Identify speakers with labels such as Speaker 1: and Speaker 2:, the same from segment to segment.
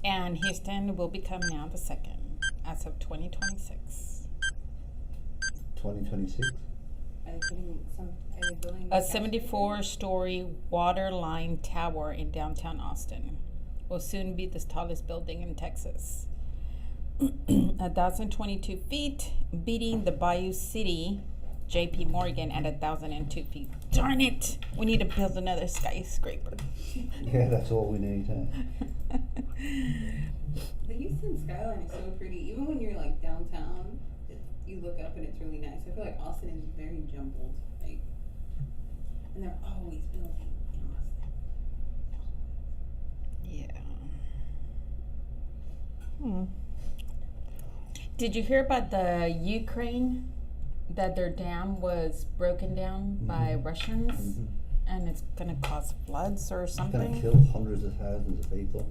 Speaker 1: And Houston will become now the second as of 2026.
Speaker 2: 2026?
Speaker 3: Are they building
Speaker 1: A 74-story water-line tower in downtown Austin will soon be the tallest building in Texas. 1,022 feet, beating the Bayou City JP Morgan at 1,002 feet. Darn it! We need to build another skyscraper.
Speaker 2: Yeah, that's all we need, huh?
Speaker 3: The Houston skyline is so pretty. Even when you're like downtown, you look up and it's really nice. I feel like Austin is very jumbled, like, and they're always building in Austin.
Speaker 1: Yeah. Did you hear about the Ukraine, that their dam was broken down by Russians, and it's going to cause floods or
Speaker 2: It's
Speaker 1: something?
Speaker 2: going to kill hundreds of thousands of people.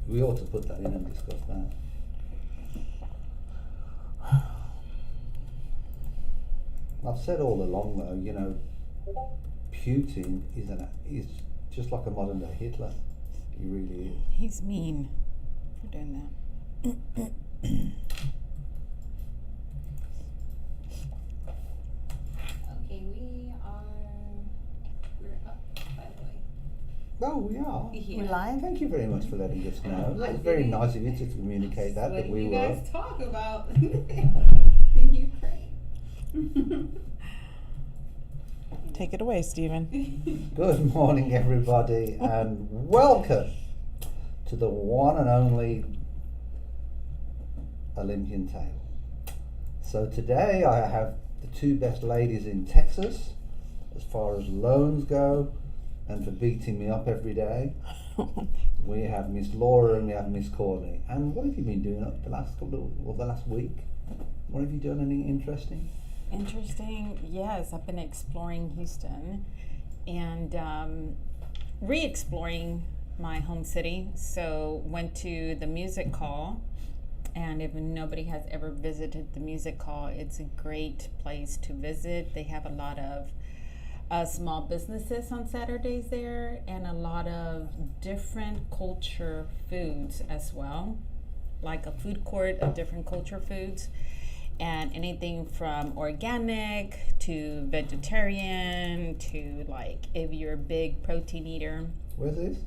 Speaker 2: We ought to put that in and discuss that. I've said all along, though, you know, Putin is just like a modern day Hitler. He really is.
Speaker 1: He's mean for doing that.
Speaker 3: Okay, we're up, by the way.
Speaker 2: Oh, we are.
Speaker 3: Yeah.
Speaker 1: We're live?
Speaker 2: Thank you very much for letting us know.
Speaker 3: I
Speaker 2: It was very
Speaker 3: didn't-
Speaker 2: nice of you to communicate that
Speaker 3: Letting
Speaker 2: we
Speaker 3: you
Speaker 2: were.
Speaker 3: guys talk about the Ukraine.
Speaker 4: Take it away, Stephen.
Speaker 2: Good morning, everybody, and welcome to the one and only Olympian Table. So today I have the two best ladies in Texas as far as loans go and for beating me up every day. We have Miss Laura and we have Miss Courtney. And what have you been doing up the last the last week? What have you done? Anything interesting?
Speaker 1: Interesting. Yes, I've been exploring Houston and re-exploring my home city. So went to the music hall, and if nobody has ever visited the music hall, it's a great place to visit. They have a lot of small businesses on Saturdays there, and a lot of different culture foods as well, like a food court of different culture foods. And anything from organic to vegetarian to, like, if you're a big protein eater.
Speaker 2: Where's this?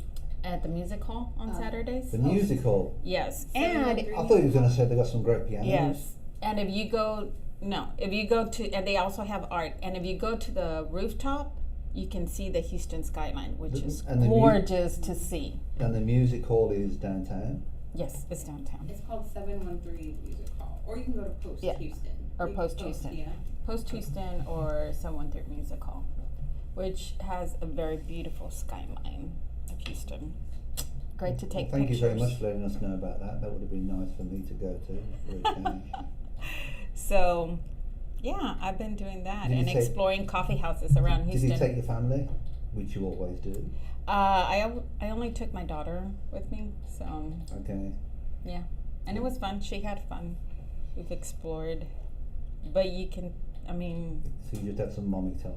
Speaker 1: At the music hall on Saturdays.
Speaker 2: The music hall.
Speaker 1: Yes.
Speaker 3: And
Speaker 1: And
Speaker 2: I thought you were going to say they got some great pianos.
Speaker 1: yes. And if you go to, and they also have art. And if you go to the rooftop, you can see the Houston skyline, which is
Speaker 2: And the
Speaker 1: gorgeous to see.
Speaker 2: And the music hall is downtown.
Speaker 1: Yes, it's downtown.
Speaker 3: It's called 713 Music Hall, or you can go to Post
Speaker 1: Yeah.
Speaker 3: Houston.
Speaker 1: Or Post Houston.
Speaker 3: Yeah.
Speaker 1: Post Houston or 713 Music Hall, which has a very beautiful skyline of Houston. Great to take
Speaker 2: Thank
Speaker 1: pictures.
Speaker 2: you very much for letting us know about that. That would have been nice for me to go to. for a change.
Speaker 1: So, yeah, I've been doing that
Speaker 2: Did you
Speaker 1: and
Speaker 2: take-
Speaker 1: exploring coffee houses around
Speaker 2: Did
Speaker 1: Houston.
Speaker 2: you take your family, which you always do?
Speaker 1: I only took my daughter with me, so
Speaker 2: Okay.
Speaker 1: yeah, and it was fun. She had fun. We've explored, but you can, I mean,
Speaker 2: So you just had some mommy time.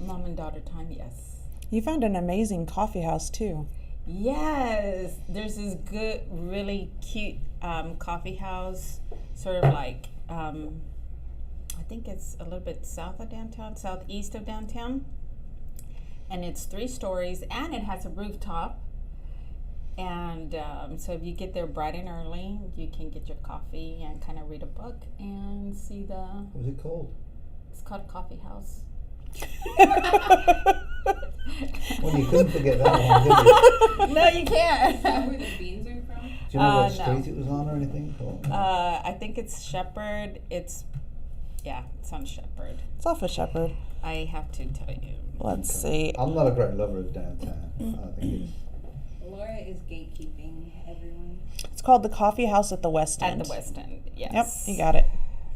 Speaker 1: mom and daughter time. Yes.
Speaker 4: You found an amazing coffee house too.
Speaker 1: Yes, there's this good, really cute coffee house, sort of like, I think it's a little bit south of downtown, southeast of downtown. And it's 3 stories, and it has a rooftop. And so if you get there bright and early, you can get your coffee and kind of read a book and see the,
Speaker 2: What was it called?
Speaker 1: it's called Coffee House.
Speaker 2: Well, you couldn't forget that one, did you?
Speaker 1: No, you can't.
Speaker 3: Is that where the beans are from?
Speaker 2: Do you know what
Speaker 1: No.
Speaker 2: street it was on or anything? Or?
Speaker 1: I think it's Shepherd. It's on Shepherd.
Speaker 4: It's off of Shepherd.
Speaker 1: I have to tell you.
Speaker 4: Let's see.
Speaker 2: I'm not a great lover of downtown. I think it's
Speaker 3: Laura is gatekeeping everyone.
Speaker 4: It's called the Coffee House at the West End.
Speaker 1: At the West End,
Speaker 4: Yep,
Speaker 1: yes.
Speaker 4: you got it.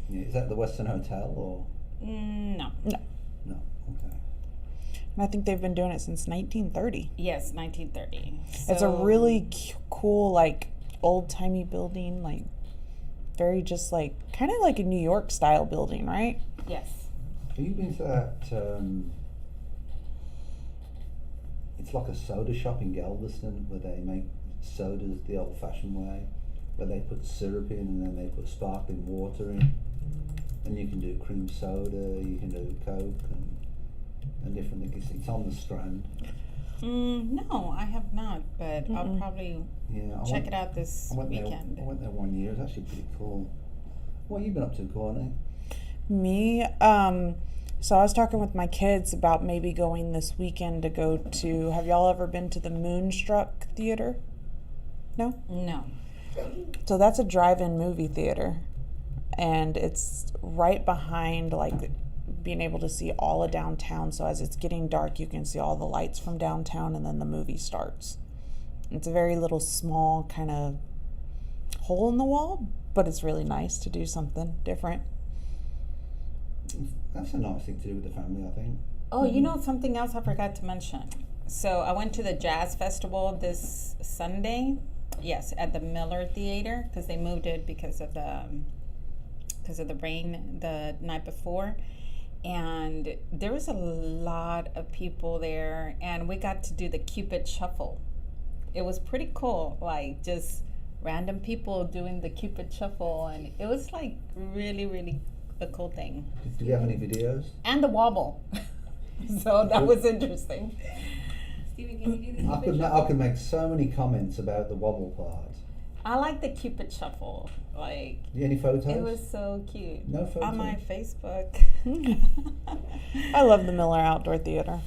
Speaker 2: yeah, is that the Western Hotel or
Speaker 1: No.
Speaker 4: No.
Speaker 2: no? Okay.
Speaker 4: And I think they've been doing it since 1930.
Speaker 1: Yes, 1930.
Speaker 4: It's a
Speaker 1: So-
Speaker 4: really cool, like, old-timey building, like, very just, like, kind of like a New York style building, right?
Speaker 1: Yes.
Speaker 2: Have you been to that? it's like a soda shop in Galveston where they make sodas the old-fashioned way, where they put syrup in and then they put sparkling water in, and you can do cream soda, you can do Coke and different things. It's on the Strand.
Speaker 1: No, I have not, but I'll probably check it out this weekend.
Speaker 2: I went there 1 year. It was actually pretty cool. What have you been up to, Courtney?
Speaker 4: Me, so I was talking with my kids about maybe going this weekend to go to, have y'all ever been to the Moonstruck Theater? No?
Speaker 1: No.
Speaker 4: So that's a drive-in movie theater, and it's right behind, like, being able to see all of downtown. So as it's getting dark, you can see all the lights from downtown, and then the movie starts. It's a very little small kind of hole in the wall, but it's really nice to do something different.
Speaker 2: That's a nice thing to do with the family, I think.
Speaker 1: Oh, you know something else I forgot to mention. So I went to the jazz festival this Sunday. Yes, at the Miller Theater, because they moved it because of the rain the night before. And there was a lot of people there, and we got to do the Cupid Shuffle. It was pretty cool, like just random people doing the Cupid Shuffle, and it was like really, really a cool thing.
Speaker 2: Do you have any videos?
Speaker 1: And the wobble. So that was interesting.
Speaker 3: Steven, can you do this?
Speaker 2: I could make so many comments about the wobble part.
Speaker 1: I like the Cupid Shuffle. Like,
Speaker 2: Any photos?
Speaker 1: it was so cute.
Speaker 2: No photos?
Speaker 1: On my Facebook.
Speaker 4: I love the Miller Outdoor Theater.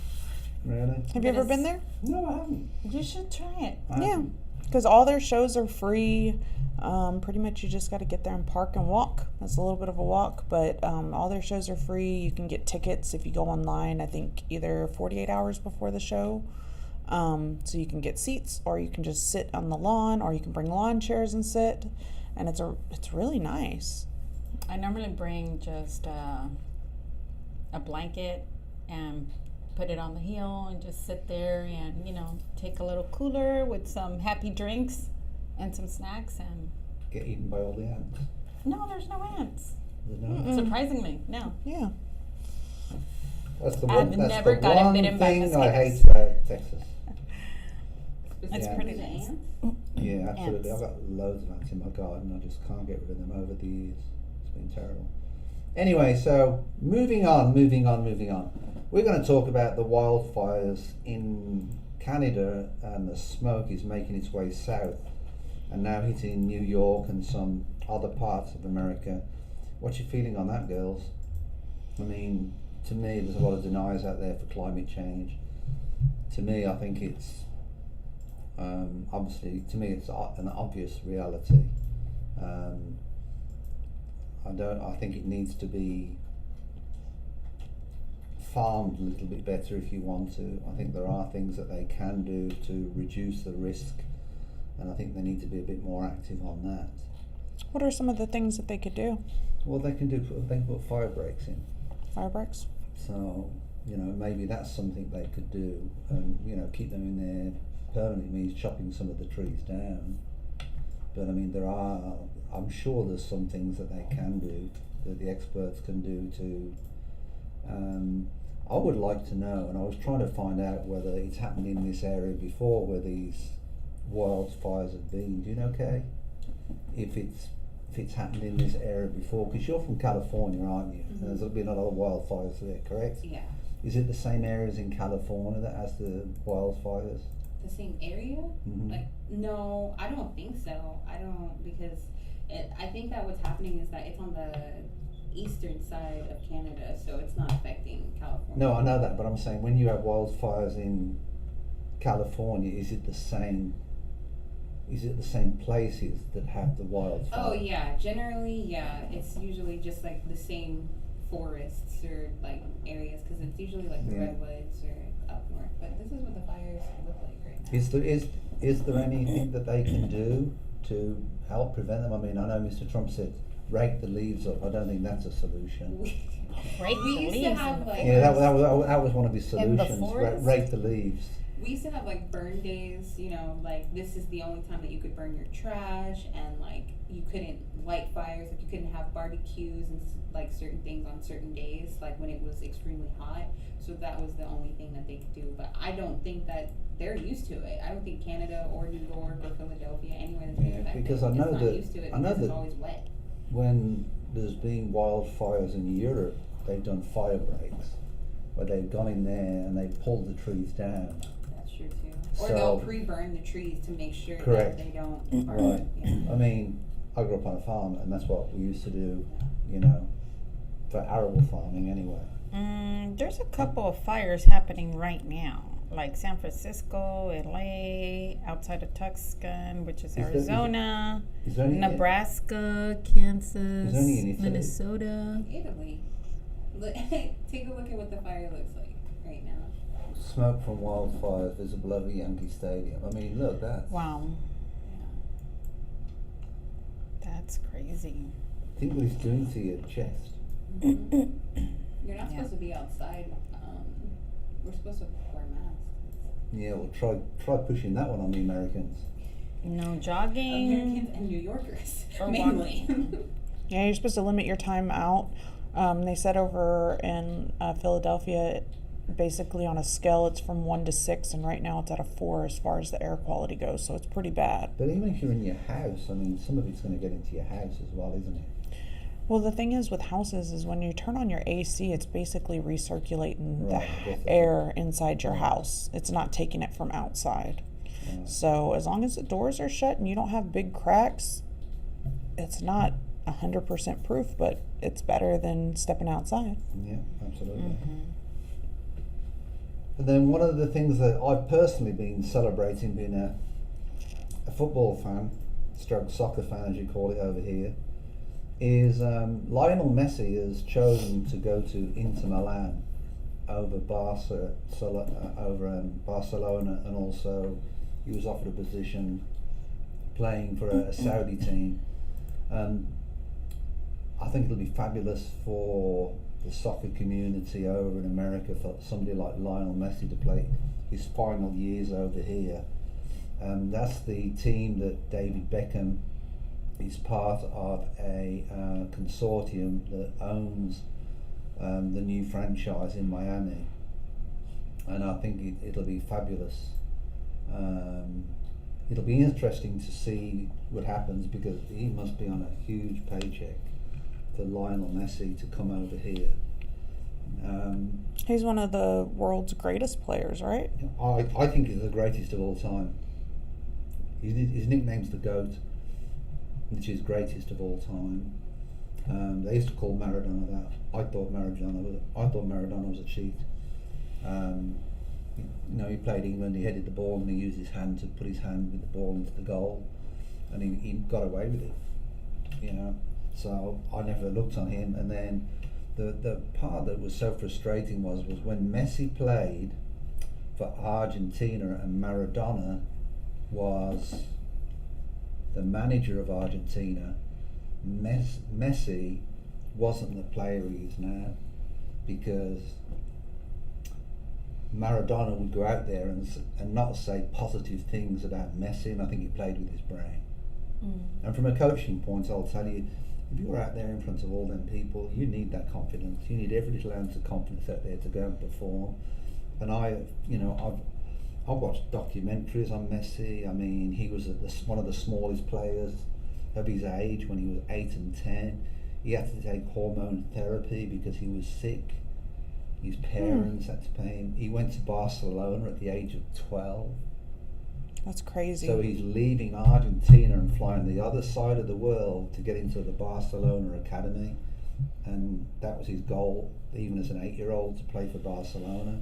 Speaker 2: Really?
Speaker 4: Have you ever been there?
Speaker 2: No, I haven't.
Speaker 1: You should try it.
Speaker 2: I
Speaker 4: Yeah,
Speaker 2: haven't.
Speaker 4: because all their shows are free. Pretty much you just got to get there and park and walk. That's a little bit of a walk, but all their shows are free. You can get tickets if you go online, I think either 48 hours before the show. So you can get seats, or you can just sit on the lawn, or you can bring lawn chairs and sit. And it's really nice.
Speaker 1: I normally bring just a blanket and put it on the hill and just sit there and, take a little cooler with some happy drinks and some snacks. And
Speaker 2: Get eaten by all the ants.
Speaker 1: no, there's no ants.
Speaker 2: There's no-
Speaker 1: Surprisingly, no.
Speaker 4: Yeah.
Speaker 2: That's the
Speaker 1: I've
Speaker 2: one, that's
Speaker 1: never
Speaker 2: the
Speaker 1: gotten
Speaker 2: one
Speaker 1: bitten by
Speaker 2: thing I hate
Speaker 1: mosquitoes.
Speaker 2: about Texas.
Speaker 1: It's
Speaker 2: Yeah.
Speaker 1: pretty
Speaker 3: The
Speaker 1: nice.
Speaker 3: ants?
Speaker 2: Yeah, absolutely.
Speaker 1: Ants.
Speaker 2: I've got loads of ants in my garden. I just can't get rid of them over the years. It's been terrible. Anyway, so moving on. We're going to talk about the wildfires in Canada, and the smoke is making its way south and now hitting New York and some other parts of America. What's your feeling on that, girls? I mean, to me, there's a lot of deniers out there for climate change. To me, I think it's obviously, to me, it's an obvious reality. I think it needs to be farmed a little bit better if you want to. I think there are things that they can do to reduce the risk, and I think they need to be a bit more active on that.
Speaker 4: What are some of the things that they could do?
Speaker 2: Well, they can put fire breaks in.
Speaker 4: Fire breaks?
Speaker 2: So, maybe that's something they could do, and, keep them in there permanently means chopping some of the trees down. But I mean, I'm sure there's some things that they can do, that the experts can do to, I would like to know, and I was trying to find out whether it's happened in this area before where these wildfires have been. Do you know, Kay? If it's happened in this area before, because you're from California, aren't you?
Speaker 3: Mm-hmm.
Speaker 2: And there's been a lot of wildfires there, correct?
Speaker 3: Yeah.
Speaker 2: Is it the same areas in California that has the wildfires?
Speaker 3: The same area?
Speaker 2: Mm-hmm.
Speaker 3: Like, no, I don't think so. Because I think that what's happening is that it's on the eastern side of Canada, so it's not affecting California.
Speaker 2: No, I know that, but I'm saying when you have wildfires in California, is it the same places that have the wildfires?
Speaker 3: Oh yeah, generally, yeah. It's usually just like the same forests or like areas, because it's usually like the
Speaker 2: Yeah.
Speaker 3: redwoods or up north. But this is what the fires look like right now.
Speaker 2: Is there anything that they can do to help prevent them? I mean, I know Mr. Trump said rake the leaves up. I don't think that's a solution.
Speaker 1: Rake
Speaker 3: We
Speaker 1: the
Speaker 3: used to
Speaker 1: leaves
Speaker 3: have,
Speaker 1: in the
Speaker 3: like-
Speaker 2: Yeah,
Speaker 1: forest.
Speaker 2: that was one of his
Speaker 1: In the
Speaker 2: solutions.
Speaker 1: forest?
Speaker 2: Rake the leaves.
Speaker 3: We used to have like burn days, you know, like this is the only time that you could burn your trash, and like you couldn't light fires, like you couldn't have barbecues and like certain things on certain days, like when it was extremely hot. So that was the only thing that they could do. But I don't think that they're used to it. I don't think Canada or New York or Philadelphia, anywhere that's being affected,
Speaker 2: because I know
Speaker 3: it's not
Speaker 2: that
Speaker 3: used to it
Speaker 2: I know
Speaker 3: because it's
Speaker 2: that
Speaker 3: always wet.
Speaker 2: when there's been wildfires in Europe, they've done fire breaks where they've gone in there and they've pulled the trees down.
Speaker 3: That's true too. Or
Speaker 2: So-
Speaker 3: they'll pre-burn the trees to make sure
Speaker 2: Correct.
Speaker 3: that they don't
Speaker 2: Right.
Speaker 3: burn. Yeah.
Speaker 2: I mean, I grew up on a farm, and that's what we used to do, you know, for arable farming anyway.
Speaker 1: There's a couple of fires happening right now, like San Francisco, LA, outside of Tucson, which is
Speaker 2: there-
Speaker 1: Arizona,
Speaker 2: Is there any
Speaker 1: Nebraska, Kansas,
Speaker 2: Is there any in Italy?
Speaker 1: Minnesota.
Speaker 3: Italy. Look, take a look at what the fire looks like right now.
Speaker 2: smoke from wildfires visible over Yankee Stadium? I mean, look, that's.
Speaker 1: Wow,
Speaker 3: Yeah.
Speaker 1: that's crazy.
Speaker 2: Think what it's doing to your chest.
Speaker 3: Mhm. You're not
Speaker 1: Yeah.
Speaker 3: supposed to be outside. We're supposed to wear masks.
Speaker 2: Yeah, well, try pushing that one on the Americans.
Speaker 1: No jogging.
Speaker 3: Americans and New Yorkers,
Speaker 1: Or
Speaker 3: mainly.
Speaker 4: Yeah, you're supposed to limit your time out. They said over in Philadelphia, basically on a scale, it's from 1 to 6, and right now it's at a 4 as far as the air quality goes, so it's pretty bad.
Speaker 2: But even if you're in your house, I mean, some of it's going to get into your house as well, isn't it?
Speaker 4: Well, the thing is with houses is when you turn on your AC, it's basically recirculating
Speaker 2: Right, I guess
Speaker 4: the air inside your house. It's not taking it from outside.
Speaker 2: Right.
Speaker 4: So as long as the doors are shut and you don't have big cracks, it's not 100% proof, but it's better than stepping outside.
Speaker 2: Yeah, absolutely.
Speaker 1: Mm-hmm.
Speaker 2: And then one of the things that I've personally been celebrating, being a football fan, stroke soccer fan as you call it over here, is Lionel Messi has chosen to go to Inter Milan over Barcelona, and also he was offered a position playing for a Saudi team. I think it'll be fabulous for the soccer community over in America for somebody like Lionel Messi to play his final years over here. That's the team that David Beckham is part of, a consortium that owns the new franchise in Miami, and I think it'll be fabulous. It'll be interesting to see what happens, because he must be on a huge paycheck for Lionel Messi to come over here.
Speaker 4: He's one of the world's greatest players, right?
Speaker 2: I think he's the greatest of all time. His nickname's the GOAT, which is greatest of all time. They used to call Maradona that. I thought Maradona was a cheat. You know, he played England, he headed the ball and he used his hand to put his hand with the ball into the goal, and he got away with it, you know. So I never looked on him. And then the part that was so frustrating was when Messi played for Argentina and Maradona was the manager of Argentina. Messi wasn't the player he is now, because Maradona would go out there and not say positive things about Messi, and I think he played with his brain. And from a coaching point, I'll tell you, if you're out there in front of all them people, you need that confidence. You need every little ounce of confidence out there to go and perform. And I've watched documentaries on Messi. I mean, he was one of the smallest players of his age when he was 8 and 10. He had to take hormone therapy because he was sick. His parents had to pay him. He went to Barcelona at the age of 12.
Speaker 4: That's crazy.
Speaker 2: So he's leaving Argentina and flying the other side of the world to get into the Barcelona academy, and that was his goal, even as an 8-year-old, to play for Barcelona.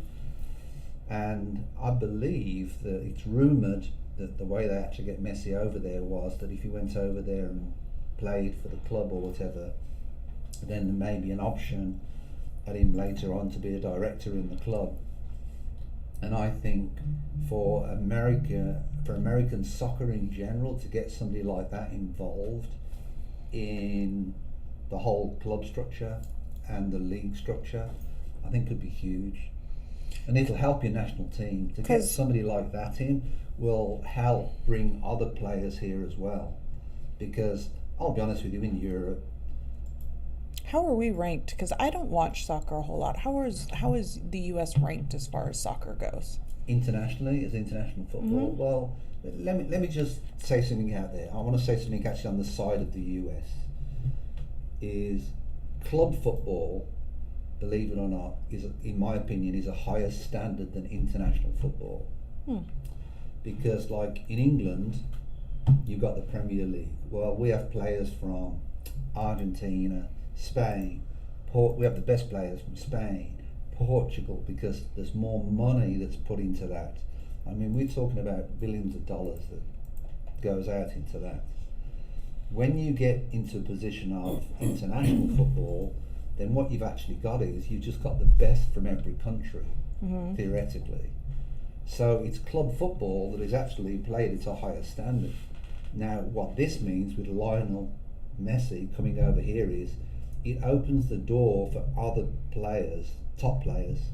Speaker 2: And I believe that it's rumoured that the way they actually get Messi over there was that if he went over there and played for the club or whatever, then there may be an option at him later on to be a director in the club. And I think for American soccer in general, to get somebody like that involved in the whole club structure and the league structure, I think could be huge. And it'll help your national team. To get
Speaker 4: 'Cause-
Speaker 2: somebody like that in will help bring other players here as well. Because I'll be honest with you, in Europe,
Speaker 4: How are we ranked? Because I don't watch soccer a whole lot. How is the U.S. ranked as far as soccer goes?
Speaker 2: internationally, as international football, well, let me just say something out there. I want to say something actually on the side of the US. Is club football, believe it or not, is, in my opinion, is a higher standard than international football. Because like in England, you've got the Premier League. Well, we have players from Argentina, Spain, we have the best players from Spain, Portugal, because there's more money that's put into that. I mean, we're talking about billions of dollars that goes out into that. When you get into a position of international football, then what you've actually got is you've just got the best from every country, theoretically. So it's club football that is actually played at a higher standard. Now, what this means with Lionel Messi coming over here is it opens the door for other players, top players,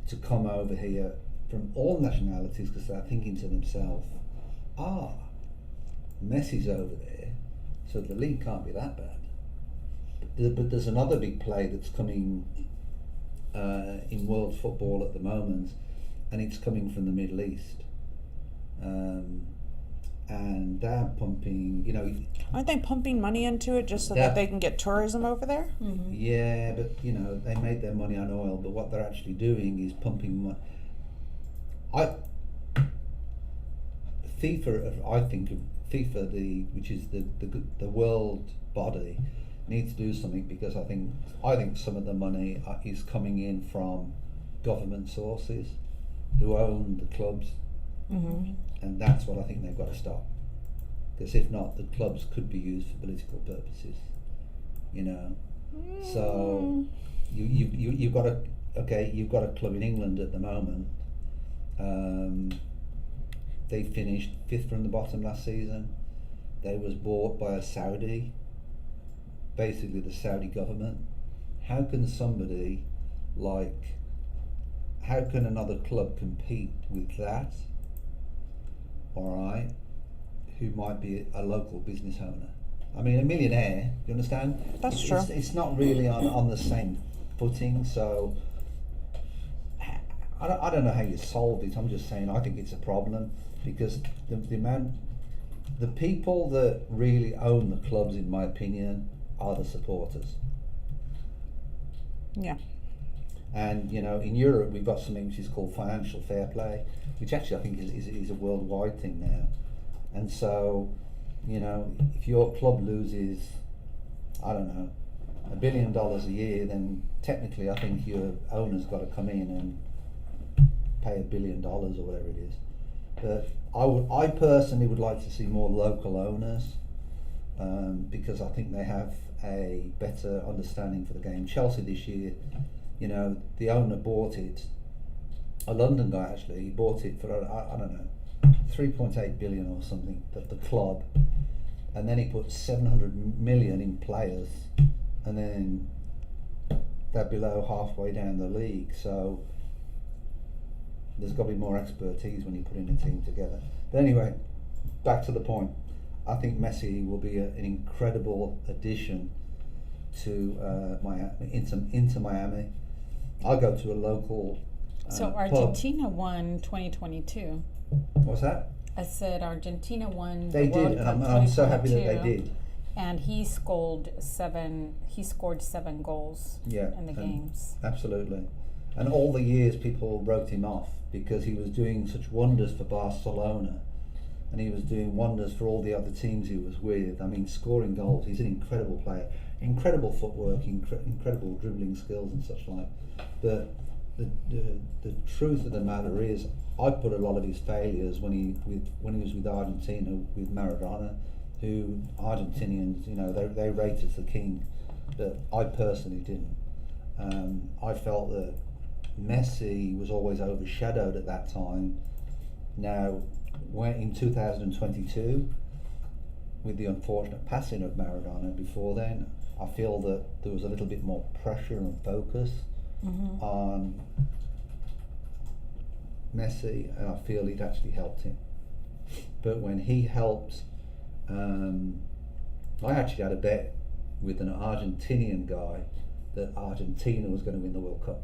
Speaker 2: to come over here from all nationalities because they're thinking to themselves, Messi's over there, so the league can't be that bad. But there's another big play that's coming in world football at the moment, and it's coming from the Middle East. And they're pumping,
Speaker 4: Aren't they pumping money into it just so that they can get tourism over there?
Speaker 2: Yeah, but they made their money on oil, but what they're actually doing is pumping money. FIFA, which is the world body, needs to do something, because I think some of the money is coming in from government sources who own the clubs, and that's what I think they've got to stop. Because if not, the clubs could be used for political purposes, So you've got a club in England at the moment. They finished 5th from the bottom last season. They was bought by a Saudi, basically the Saudi government. How can another club compete with that? All right, who might be a local business owner? I mean, a millionaire. You understand?
Speaker 4: That's true.
Speaker 2: It's not really on the same footing. So I don't know how you solve it. I'm just saying I think it's a problem, because the people that really own the clubs, in my opinion, are the supporters.
Speaker 4: Yeah.
Speaker 2: And in Europe we've got something which is called financial fair play, which actually I think is a worldwide thing now. And so, if your club loses, I don't know, $1 billion a year, then technically I think your owner's got to come in and pay $1 billion or whatever it is. But I personally would like to see more local owners, because I think they have a better understanding for the game. Chelsea this year, the owner bought it, a London guy actually, he bought it for, I don't know, 3.8 billion or something, the club, and then he put 700 million in players, and then they're below halfway down the league. So there's got to be more expertise when you're putting a team together. But anyway, back to the point. I think Messi will be an incredible addition to Miami, into Miami. I'll go to a local
Speaker 1: So
Speaker 2: pub.
Speaker 1: Argentina won 2022.
Speaker 2: What's that?
Speaker 1: I said Argentina won
Speaker 2: They
Speaker 1: the World
Speaker 2: did,
Speaker 1: Cup
Speaker 2: and I'm so happy that they
Speaker 1: 2022,
Speaker 2: did.
Speaker 1: And he scored 7 goals
Speaker 2: Yeah,
Speaker 1: in the
Speaker 2: and
Speaker 1: games.
Speaker 2: absolutely. And all the years people wrote him off because he was doing such wonders for Barcelona, and he was doing wonders for all the other teams he was with. I mean, scoring goals. He's an incredible player, incredible footwork, incredible dribbling skills and such like. But the truth of the matter is, I put a lot of his failures when he was with Argentina with Maradona, who Argentinians, they rate as the king, but I personally didn't. I felt that Messi was always overshadowed at that time. Now, in 2022, with the unfortunate passing of Maradona before then, I feel that there was a little bit more pressure and focus on Messi, and I feel it actually helped him. But when he helped, I actually had a bet with an Argentinian guy that Argentina was going to win the World Cup.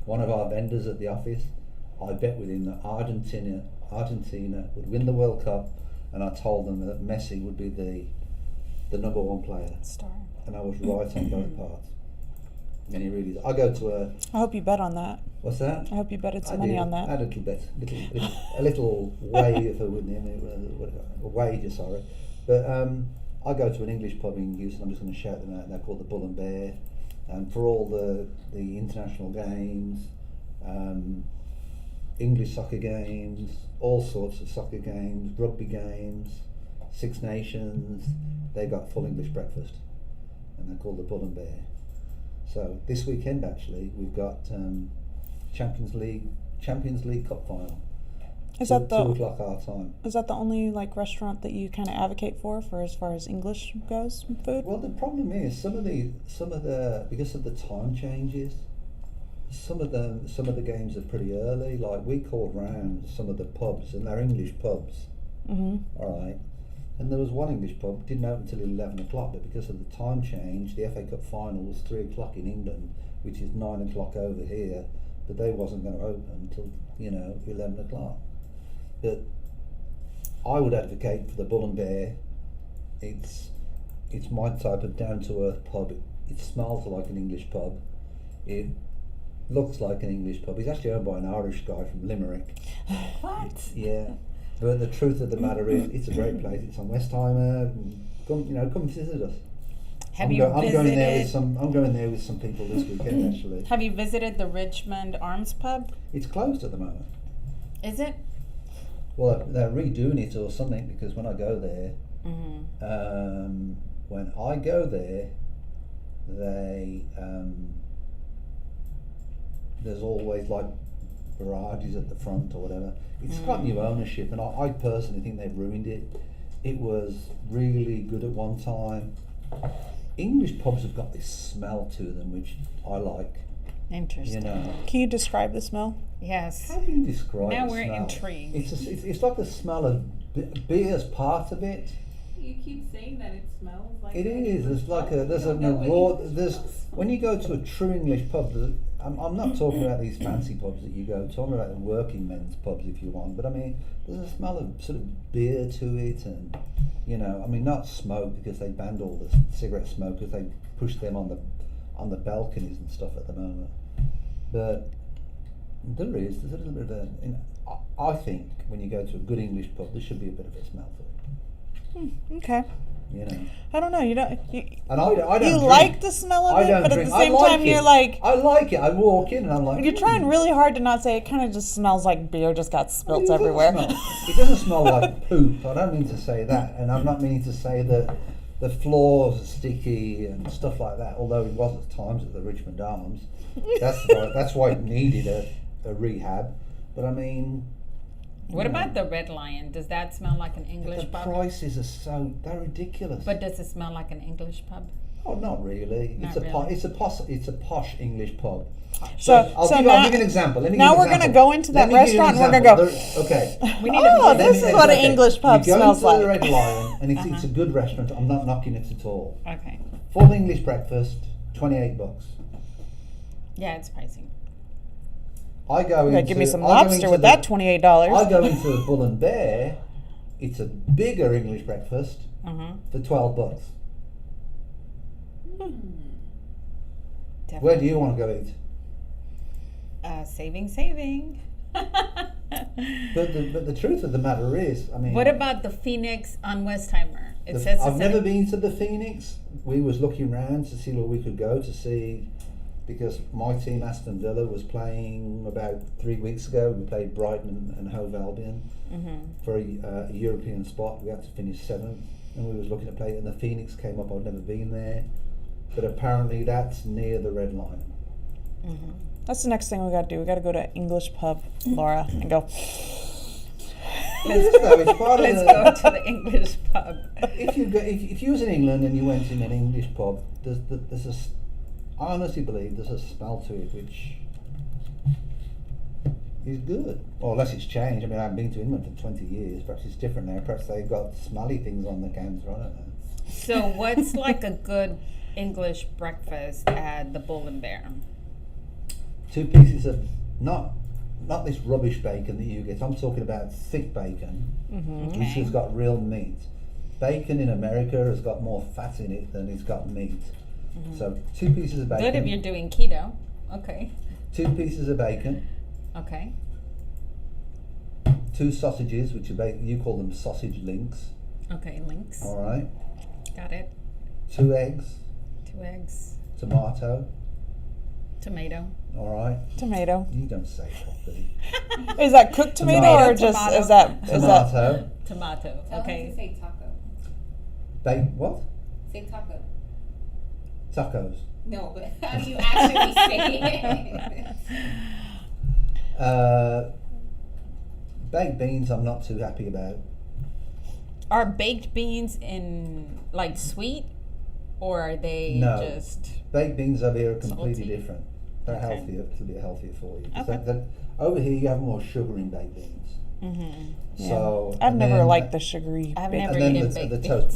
Speaker 2: One of our vendors at the office, I bet with him that Argentina would win the World Cup, and I told them that Messi would be the number one player.
Speaker 1: Star.
Speaker 2: And I was right on both parts. And he really is. I go to a...
Speaker 4: I hope you bet on that.
Speaker 2: What's that?
Speaker 4: I hope you betted some
Speaker 2: I
Speaker 4: money
Speaker 2: did.
Speaker 4: on that.
Speaker 2: I had a little bit, a little wave with him, a wager, sorry. But I go to an English pub in Houston. I'm just going to shout them out. They're called the Bull and Bear, and for all the international games, English soccer games, all sorts of soccer games, rugby games, Six Nations. They got full English breakfast, and they're called the Bull and Bear. So this weekend, actually, we've got Champions League Cup final.
Speaker 4: Is that
Speaker 2: 2 o'clock our time?
Speaker 4: Is that the only like restaurant that you kind of advocate for as far as English goes, food?
Speaker 2: Well, the problem is some of the because of the time changes, some of the games are pretty early. Like we called round some of the pubs, and they're English pubs.
Speaker 4: Mm-hmm.
Speaker 2: All right. And there was one English pub, didn't open until 11 o'clock, but because of the time change, the FA Cup final was 3 o'clock in England, which is 9 o'clock over here, but they wasn't going to open until, 11 o'clock. But I would advocate for the Bull and Bear. It's my type of down-to-earth pub. It smells like an English pub. It looks like an English pub. It's actually owned by an Irish guy from Limerick.
Speaker 1: What?
Speaker 2: Yeah. But the truth of the matter is, it's a great place. It's on Westheimer. Come visit us.
Speaker 1: Have
Speaker 2: I'm
Speaker 1: you
Speaker 2: going there
Speaker 1: visited?
Speaker 2: I'm going there with some people this weekend. Actually,
Speaker 1: Have you visited the Richmond Arms Pub?
Speaker 2: it's closed at the moment.
Speaker 1: Is it?
Speaker 2: Well, they're redoing it or something because when I go there,
Speaker 1: Mm-hmm.
Speaker 2: they there's always like varieties at the front or whatever. It's got new ownership, and I personally think they've ruined it. It was really good at one time. English pubs have got this smell to them, which I like.
Speaker 1: Interesting.
Speaker 4: Can you describe the smell?
Speaker 1: Yes.
Speaker 2: How do you describe
Speaker 1: Now
Speaker 2: the
Speaker 1: we're
Speaker 2: smell?
Speaker 1: intrigued.
Speaker 2: It's like the smell of beer's part of it.
Speaker 3: You keep saying that it smells like
Speaker 2: It
Speaker 3: an
Speaker 2: is.
Speaker 3: English pub.
Speaker 2: There's
Speaker 3: You
Speaker 2: a
Speaker 3: don't know what
Speaker 2: raw.
Speaker 3: English
Speaker 2: There's
Speaker 3: pub smells
Speaker 2: when you go to a true English pub. I'm not talking about these fancy pubs that you go to. I'm talking about the working men's pubs if you want. But I mean, there's a smell of sort of beer to it, and not smoke because they banned all the cigarette smokers. They pushed them on the balconies and stuff at the moment. But there's a little bit of I think when you go to a good English pub, there should be a bit of a smell to it.
Speaker 4: Okay. I don't know. You don't.
Speaker 2: And I don't
Speaker 4: You
Speaker 2: drink.
Speaker 4: like the smell of
Speaker 2: I
Speaker 4: it,
Speaker 2: don't
Speaker 4: but at
Speaker 2: drink.
Speaker 4: the same time, you're like,
Speaker 2: I like it. I walk in and I'm like,
Speaker 4: you're trying really hard to not say it. Kind of just smells like beer just got spilt
Speaker 2: It doesn't
Speaker 4: everywhere.
Speaker 2: It doesn't smell like poop. I don't mean to say that, and I'm not meaning to say that the floors are sticky and stuff like that. Although it was at times at the Richmond Arms. That's why it needed a rehab. But I mean.
Speaker 1: What about the Red Lion? Does that smell like an English
Speaker 2: The
Speaker 1: pub?
Speaker 2: prices are they're ridiculous.
Speaker 1: But does it smell like an English pub?
Speaker 2: Oh, not really.
Speaker 1: Not
Speaker 2: It's a posh English pub.
Speaker 4: So
Speaker 2: I'll give you an example.
Speaker 4: Now we're going to go into that restaurant and we're going to go,
Speaker 2: Okay.
Speaker 1: We need to
Speaker 4: this is what an English pub smells
Speaker 2: You go into
Speaker 4: like.
Speaker 2: the Red Lion, and it's a good restaurant. I'm not knocking it at all.
Speaker 1: Okay.
Speaker 2: Full English breakfast, $28.
Speaker 1: Yeah, it's pricey.
Speaker 2: I go into.
Speaker 4: Give me some
Speaker 2: I go
Speaker 4: lobster
Speaker 2: into
Speaker 4: with
Speaker 2: the-
Speaker 4: that $28.
Speaker 2: I go into the Bull and Bear. It's a bigger English breakfast for $12.
Speaker 1: Definitely.
Speaker 2: Where do you want to go eat?
Speaker 1: Saving.
Speaker 2: But the truth of the matter is, I mean.
Speaker 1: What about the Phoenix on Westheimer? It says
Speaker 2: I've never been to the Phoenix. We was looking around to see where we could go to see, because my team Aston Villa was playing about 3 weeks ago. We played Brighton and Hove Albion for a European spot. We had to finish 7th, and we was looking at play. And the Phoenix came up. I've never been there, but apparently that's near the Red Lion.
Speaker 4: That's the next thing we got to do. We got to go to English pub, Laura, and go.
Speaker 2: Let's go
Speaker 1: to the English pub.
Speaker 2: If you was in England and you went in an English pub, I honestly believe there's a smell to it which is good. Or unless it's changed. I mean, I haven't been to England for 20 years. Perhaps it's different now. Perhaps they've got smelly things on the counter. I don't know.
Speaker 1: So what's like a good English breakfast at the Bull and Bear?
Speaker 2: 2 pieces of not this rubbish bacon that you get. I'm talking about thick bacon,
Speaker 1: Okay.
Speaker 2: which has got real meat. Bacon in America has got more fat in it than it's got meat. So 2 pieces of bacon.
Speaker 1: Good if you're doing keto. Okay.
Speaker 2: 2 pieces of bacon.
Speaker 1: Okay.
Speaker 2: 2 sausages, which are you call them sausage links.
Speaker 1: Okay, links.
Speaker 2: All right.
Speaker 1: Got it.
Speaker 2: 2 eggs.
Speaker 1: 2 eggs.
Speaker 2: Tomato.
Speaker 1: Tomato.
Speaker 2: All right.
Speaker 4: Tomato.
Speaker 2: You don't say it properly.
Speaker 4: Is that cooked tomato,
Speaker 2: Tomato.
Speaker 4: or just
Speaker 1: Tomato.
Speaker 4: is that
Speaker 2: Tomato.
Speaker 1: Tomato.
Speaker 3: Tell
Speaker 1: Okay.
Speaker 3: him to say taco.
Speaker 2: What?
Speaker 3: Say taco.
Speaker 2: Tacos.
Speaker 3: No, but how do you actually say it?
Speaker 2: Baked beans I'm not too happy about.
Speaker 1: Are baked beans in like sweet, or are they
Speaker 2: No.
Speaker 1: just
Speaker 2: Baked beans over here are completely
Speaker 1: Salty?
Speaker 2: different. They're
Speaker 1: Okay.
Speaker 2: healthier, a little bit healthier for you. 'Cause
Speaker 1: Okay.
Speaker 2: Over here you have more sugar in baked beans. So
Speaker 4: I've
Speaker 2: and
Speaker 4: never
Speaker 2: then-
Speaker 4: liked the sugary.
Speaker 1: I've
Speaker 4: baked
Speaker 1: never
Speaker 2: and then
Speaker 1: eaten
Speaker 2: the
Speaker 1: baked
Speaker 2: toast.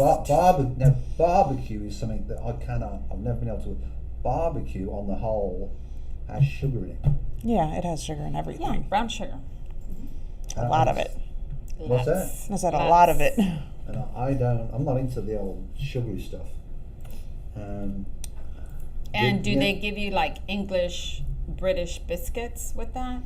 Speaker 1: beans.
Speaker 2: Barbecue is something that I've never been able to. Barbecue on the whole has sugar in it.
Speaker 4: Yeah, it has sugar in
Speaker 1: Yeah,
Speaker 4: everything.
Speaker 1: brown sugar.
Speaker 4: A lot of it.
Speaker 2: What's that?
Speaker 1: Lots.
Speaker 4: I said a lot of it.
Speaker 2: And I'm not into the old sugary stuff.
Speaker 1: And do
Speaker 2: yeah.
Speaker 1: they give you like English British biscuits with that?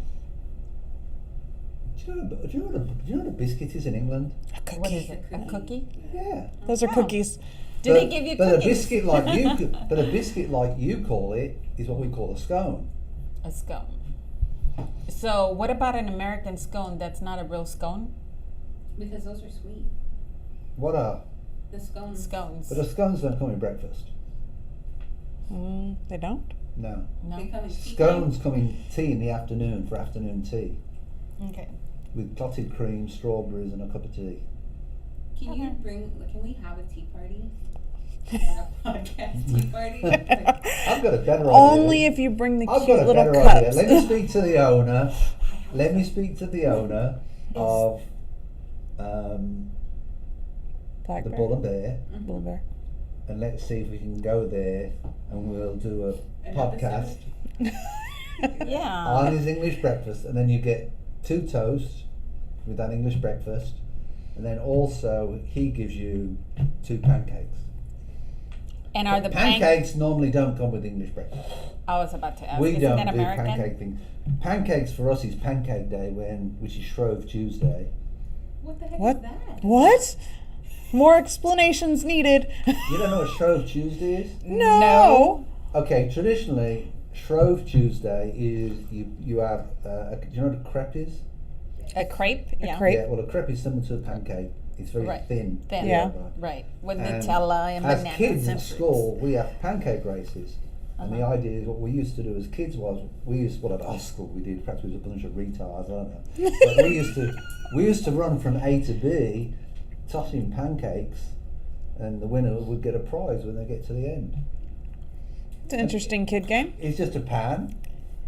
Speaker 2: Do you know what a biscuit is in England?
Speaker 1: What is it? A cookie?
Speaker 2: Yeah.
Speaker 4: Those are
Speaker 1: Oh.
Speaker 4: cookies.
Speaker 1: Do they give you
Speaker 2: but
Speaker 1: cookies?
Speaker 2: a biscuit like you call it is what we call a scone.
Speaker 1: A scone. So what about an American scone that's not a real scone?
Speaker 3: Because those are sweet.
Speaker 2: What are?
Speaker 3: The scones.
Speaker 1: Scones.
Speaker 2: But the scones don't come in breakfast.
Speaker 4: They don't.
Speaker 2: No.
Speaker 1: No?
Speaker 3: They come in tea
Speaker 2: Scones come in tea in the afternoon for afternoon tea
Speaker 1: Okay.
Speaker 2: with clotted cream, strawberries, and a cup of tea.
Speaker 3: Can
Speaker 1: Okay.
Speaker 3: you can we have a tea party? Like a podcast tea party? Like,
Speaker 2: I've got a better idea.
Speaker 4: Only if you bring the
Speaker 2: I've
Speaker 4: cute
Speaker 2: got a
Speaker 4: little
Speaker 2: better
Speaker 4: cups.
Speaker 2: idea. Let me speak to the owner. Let me speak to the owner of
Speaker 4: Black
Speaker 2: the
Speaker 4: bear.
Speaker 2: Bull and Bear,
Speaker 4: Bull and bear.
Speaker 2: and let's see if we can go there and we'll do a
Speaker 3: An
Speaker 2: podcast
Speaker 1: Yeah.
Speaker 2: on his English breakfast, and then you get 2 toasts with that English breakfast, and then also he gives you 2 pancakes.
Speaker 1: And are the
Speaker 2: Pancakes normally don't come with English breakfast.
Speaker 1: I was about to ask.
Speaker 2: We
Speaker 1: Isn't
Speaker 2: don't
Speaker 1: that
Speaker 2: do
Speaker 1: American?
Speaker 2: pancake things. Pancakes for us is Pancake Day, which is Shrove Tuesday.
Speaker 3: what the heck
Speaker 4: What?
Speaker 3: is that?
Speaker 4: What? More explanations needed.
Speaker 2: You don't know what Shrove Tuesday is?
Speaker 4: No.
Speaker 2: Okay, traditionally, Shrove Tuesday is you have. Do you know what a crepe is?
Speaker 1: A crepe? Yeah.
Speaker 4: crepe.
Speaker 2: Yeah, well, a crepe is similar to a pancake. It's very
Speaker 1: Right.
Speaker 2: thin.
Speaker 1: Thin.
Speaker 4: Yeah.
Speaker 1: Right. With
Speaker 2: And
Speaker 1: Nutella and
Speaker 2: as
Speaker 1: bananas
Speaker 2: kids
Speaker 1: and
Speaker 2: at
Speaker 1: fruits.
Speaker 2: school, we have pancake races. And the
Speaker 1: Uh-huh.
Speaker 2: idea is what we used to do as kids was at our school we did, perhaps we was a bunch of retards, I don't know. But we used to run from A to B, tossing pancakes, and the winner would get a prize when they get to the end.
Speaker 4: It's an interesting kid game.
Speaker 2: It's just a pan,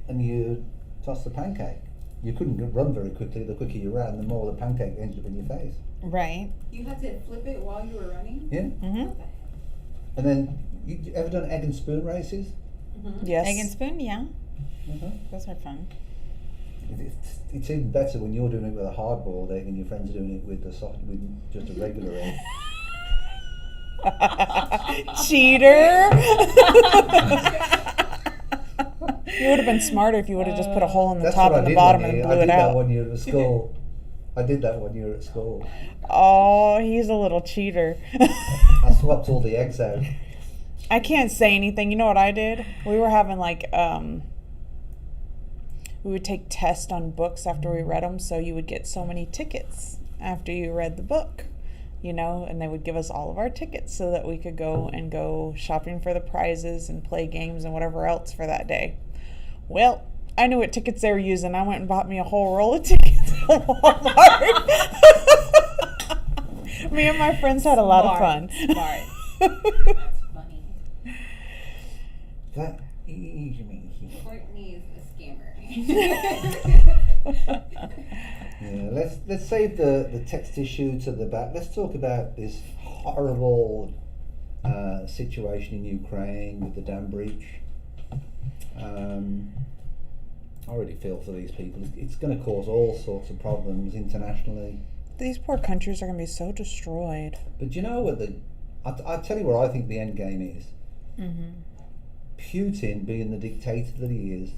Speaker 2: and you toss the pancake. You couldn't run very quickly. The quicker you ran, the more the pancake ended up in your face.
Speaker 1: Right.
Speaker 3: You had to flip it while you were running?
Speaker 2: Yeah.
Speaker 1: Mm-hmm.
Speaker 3: What the heck?
Speaker 2: And then you ever done egg and spoon races?
Speaker 4: Yes.
Speaker 1: Egg and spoon, yeah.
Speaker 2: Mm-hmm.
Speaker 1: Those are fun.
Speaker 2: It's even better when you're doing it with a hard-boiled egg and your friends are doing it with with just a regular egg.
Speaker 4: Cheater. You would have been smarter if you would have just put a hole in the
Speaker 2: That's
Speaker 4: top
Speaker 2: what I
Speaker 4: and the
Speaker 2: did
Speaker 4: bottom
Speaker 2: one
Speaker 4: and
Speaker 2: year.
Speaker 4: blew
Speaker 2: I
Speaker 4: it
Speaker 2: did that
Speaker 4: out.
Speaker 2: one year at school. I did that one year at school.
Speaker 4: Oh, he's a little cheater.
Speaker 2: I swapped all the eggs out.
Speaker 4: I can't say anything. You know what I did? We were having we would take tests on books after we read them, so you would get so many tickets after you read the book, and they would give us all of our tickets so that we could go shopping for the prizes and play games and whatever else for that day. Well, I knew what tickets they were using. I went and bought me a whole roll of tickets at Walmart. Me and my friends had a lot of fun.
Speaker 1: Smart.
Speaker 3: That's funny.
Speaker 2: That is me.
Speaker 3: Courtney is a scammer.
Speaker 2: save the text issue to the back. Let's talk about this horrible situation in Ukraine with the dam breach. I really feel for these people. It's going to cause all sorts of problems internationally.
Speaker 4: These poor countries are going to be so destroyed.
Speaker 2: But you know what I'll tell you what I think the end game is.
Speaker 4: Mm-hmm.
Speaker 2: Putin, being the dictator that he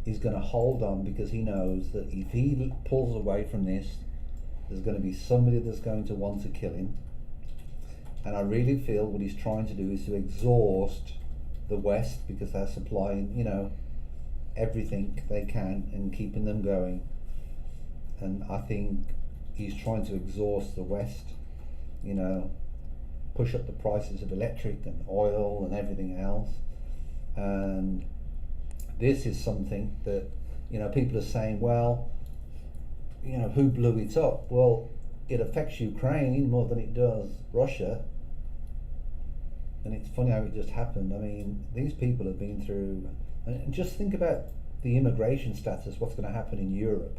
Speaker 2: is going to hold on because he knows that if he pulls away from this, there's going to be somebody that's going to want to kill him. And I really feel what he's trying to do is to exhaust the West because they're supplying, everything they can and keeping them going. And I think he's trying to exhaust the West, push up the prices of electric and oil and everything else. And this is something that, people are saying, well, who blew it up? Well, it affects Ukraine more than it does Russia. And it's funny how it just happened. I mean, these people have been through, and just think about the immigration status, what's going to happen in Europe.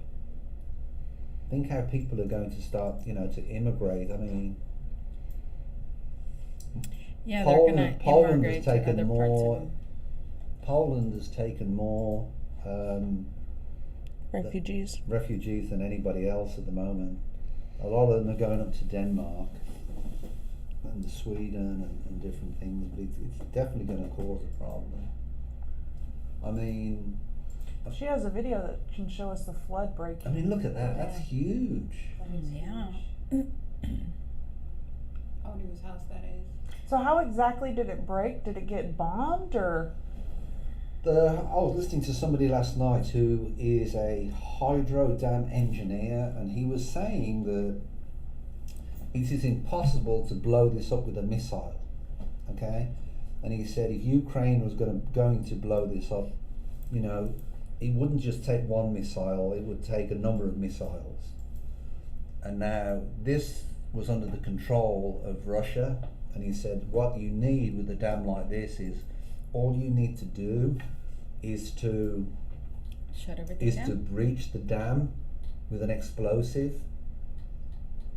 Speaker 2: Think how people are going to start, to immigrate. I mean,
Speaker 1: Yeah, they're going to immigrate to other parts of
Speaker 2: Poland has taken more
Speaker 4: refugees
Speaker 2: than anybody else at the moment. A lot of them are going up to Denmark and Sweden and different things, but it's definitely going to cause a problem. I mean,
Speaker 4: she has a video that can show us the flood breaking.
Speaker 2: I mean, look at that. That's huge.
Speaker 1: Yeah.
Speaker 3: I wonder whose house that is.
Speaker 4: So how exactly did it break? Did it get bombed or?
Speaker 2: I was listening to somebody last night who is a hydro dam engineer, and he was saying that it is impossible to blow this up with a missile, okay? And he said if Ukraine was going to blow this up, it wouldn't just take one missile, it would take a number of missiles. And now this was under the control of Russia, and he said what you need with a dam like this is all you need to do is to
Speaker 1: shut everything down.
Speaker 2: To breach the dam with an explosive,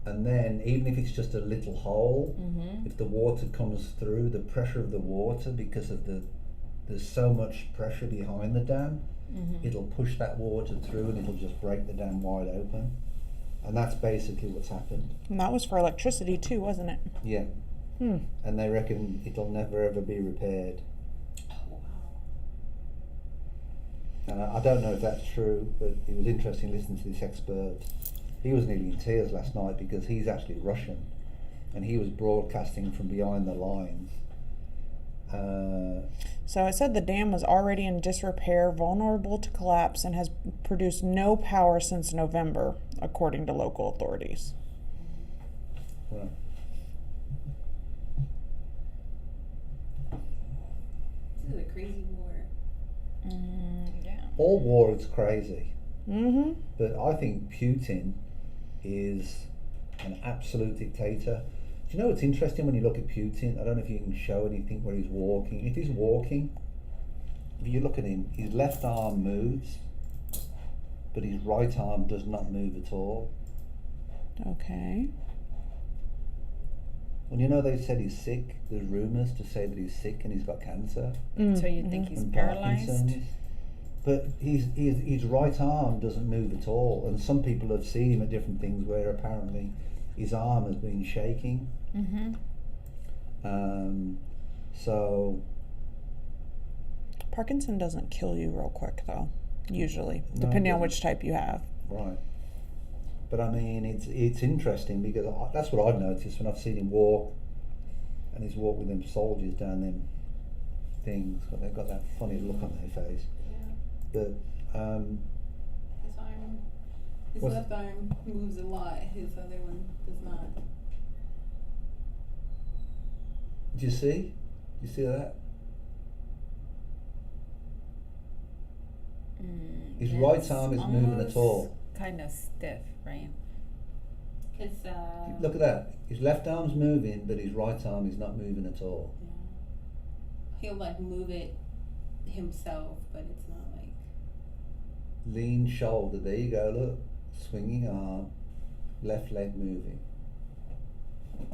Speaker 2: and then even if it's just a little hole, if the water comes through, the pressure of the water, because of there's so much pressure behind the dam, it'll push that water through and it'll just break the dam wide open. And that's basically what's happened.
Speaker 4: And that was for electricity too, wasn't it?
Speaker 2: Yeah. And they reckon it'll never ever be repaired. And I don't know if that's true, but it was interesting listening to this expert. He was nearly in tears last night because he's actually Russian, and he was broadcasting from behind the lines.
Speaker 4: So it said the dam was already in disrepair, vulnerable to collapse, and has produced no power since November, according to local authorities.
Speaker 2: Right.
Speaker 3: This is a crazy war.
Speaker 1: Yeah.
Speaker 2: All war is crazy.
Speaker 4: Mm-hmm.
Speaker 2: But I think Putin is an absolute dictator. Do you know what's interesting when you look at Putin? I don't know if you can show anything where he's walking. If he's walking, if you look at him, his left arm moves, but his right arm does not move at all.
Speaker 4: Okay.
Speaker 2: Well, they said he's sick. There's rumours to say that he's sick and he's got cancer.
Speaker 1: So you think he's
Speaker 2: and
Speaker 1: paralyzed?
Speaker 2: Parkinson's. But his right arm doesn't move at all. And some people have seen him at different things where apparently his arm has been shaking. So
Speaker 4: Parkinson doesn't kill you real quick though, usually,
Speaker 2: No,
Speaker 4: depending
Speaker 2: it
Speaker 4: on
Speaker 2: doesn't.
Speaker 4: which type you have.
Speaker 2: right. But I mean, it's interesting because that's what I've noticed when I've seen him walk, and he's walked with them soldiers down them things. They've got that funny look on their face.
Speaker 3: Yeah.
Speaker 2: But
Speaker 3: His
Speaker 2: What's-
Speaker 3: left arm moves a lot. His other one does not.
Speaker 2: do you see? You see that? His right arm isn't moving at all.
Speaker 1: Kind of stiff, right?
Speaker 3: Cause
Speaker 2: Look at that. His left arm's moving, but his right arm is not moving at all.
Speaker 3: he'll like move it himself, but it's not like.
Speaker 2: Lean shoulder. There you go. Look, swinging arm. left leg moving.
Speaker 3: There's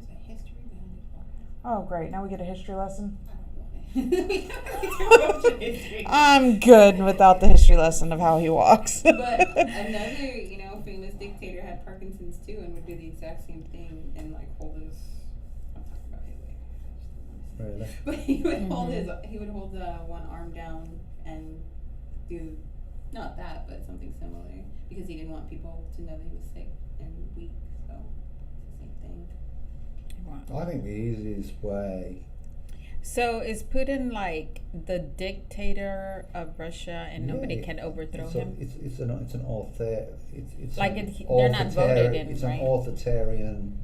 Speaker 3: a history behind his podcast.
Speaker 4: Oh, great. Now we get a history lesson.
Speaker 3: I don't want it. We have too much history.
Speaker 4: I'm good without the history lesson of how he walks.
Speaker 3: But another, famous dictator had Parkinson's too, and would do the exact same thing and like hold his. I'm talking about Hitler.
Speaker 2: Really?
Speaker 3: But he would hold one arm down and do not that, but something similar, because he didn't want people to know that he was sick and weak. So it's the same thing.
Speaker 1: Wow.
Speaker 2: I think the easiest way.
Speaker 1: So is Putin like the dictator of Russia, and nobody can overthrow him?
Speaker 2: It's an
Speaker 1: Like they're not voted in,
Speaker 2: It's
Speaker 1: right?
Speaker 2: an authoritarian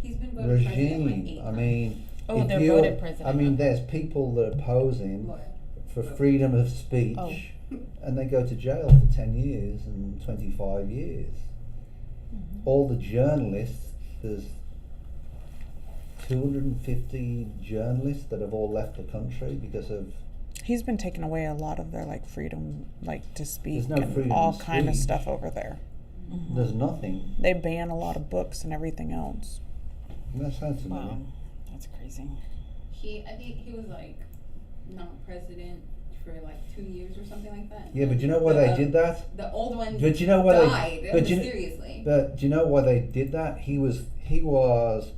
Speaker 3: He's been voted president like
Speaker 2: regime.
Speaker 3: 8
Speaker 2: I
Speaker 3: times.
Speaker 2: mean,
Speaker 1: Oh,
Speaker 2: if
Speaker 1: they're
Speaker 2: you're-
Speaker 1: voted president.
Speaker 2: I mean, there's people that oppose him
Speaker 3: Lord.
Speaker 2: for freedom of speech,
Speaker 1: Oh.
Speaker 2: and they go to jail for 10 years and 25 years.
Speaker 1: Mm-hmm.
Speaker 2: All the journalists, there's 250 journalists that have all left the country because of.
Speaker 4: He's been taking away a lot of their freedom, to speak,
Speaker 2: There's no
Speaker 4: and
Speaker 2: freedom
Speaker 4: all
Speaker 2: of
Speaker 4: kind of
Speaker 2: speech.
Speaker 4: stuff over there.
Speaker 1: Mm-hmm.
Speaker 2: There's nothing.
Speaker 4: They ban a lot of books and everything else.
Speaker 2: That sounds familiar.
Speaker 1: Wow, that's crazy.
Speaker 3: I think he was not president for 2 years or something like that.
Speaker 2: Yeah, but do you know why they did that?
Speaker 3: The old one
Speaker 2: But you know why
Speaker 3: died
Speaker 2: but you,
Speaker 3: mysteriously.
Speaker 2: but do you know why they did that? He was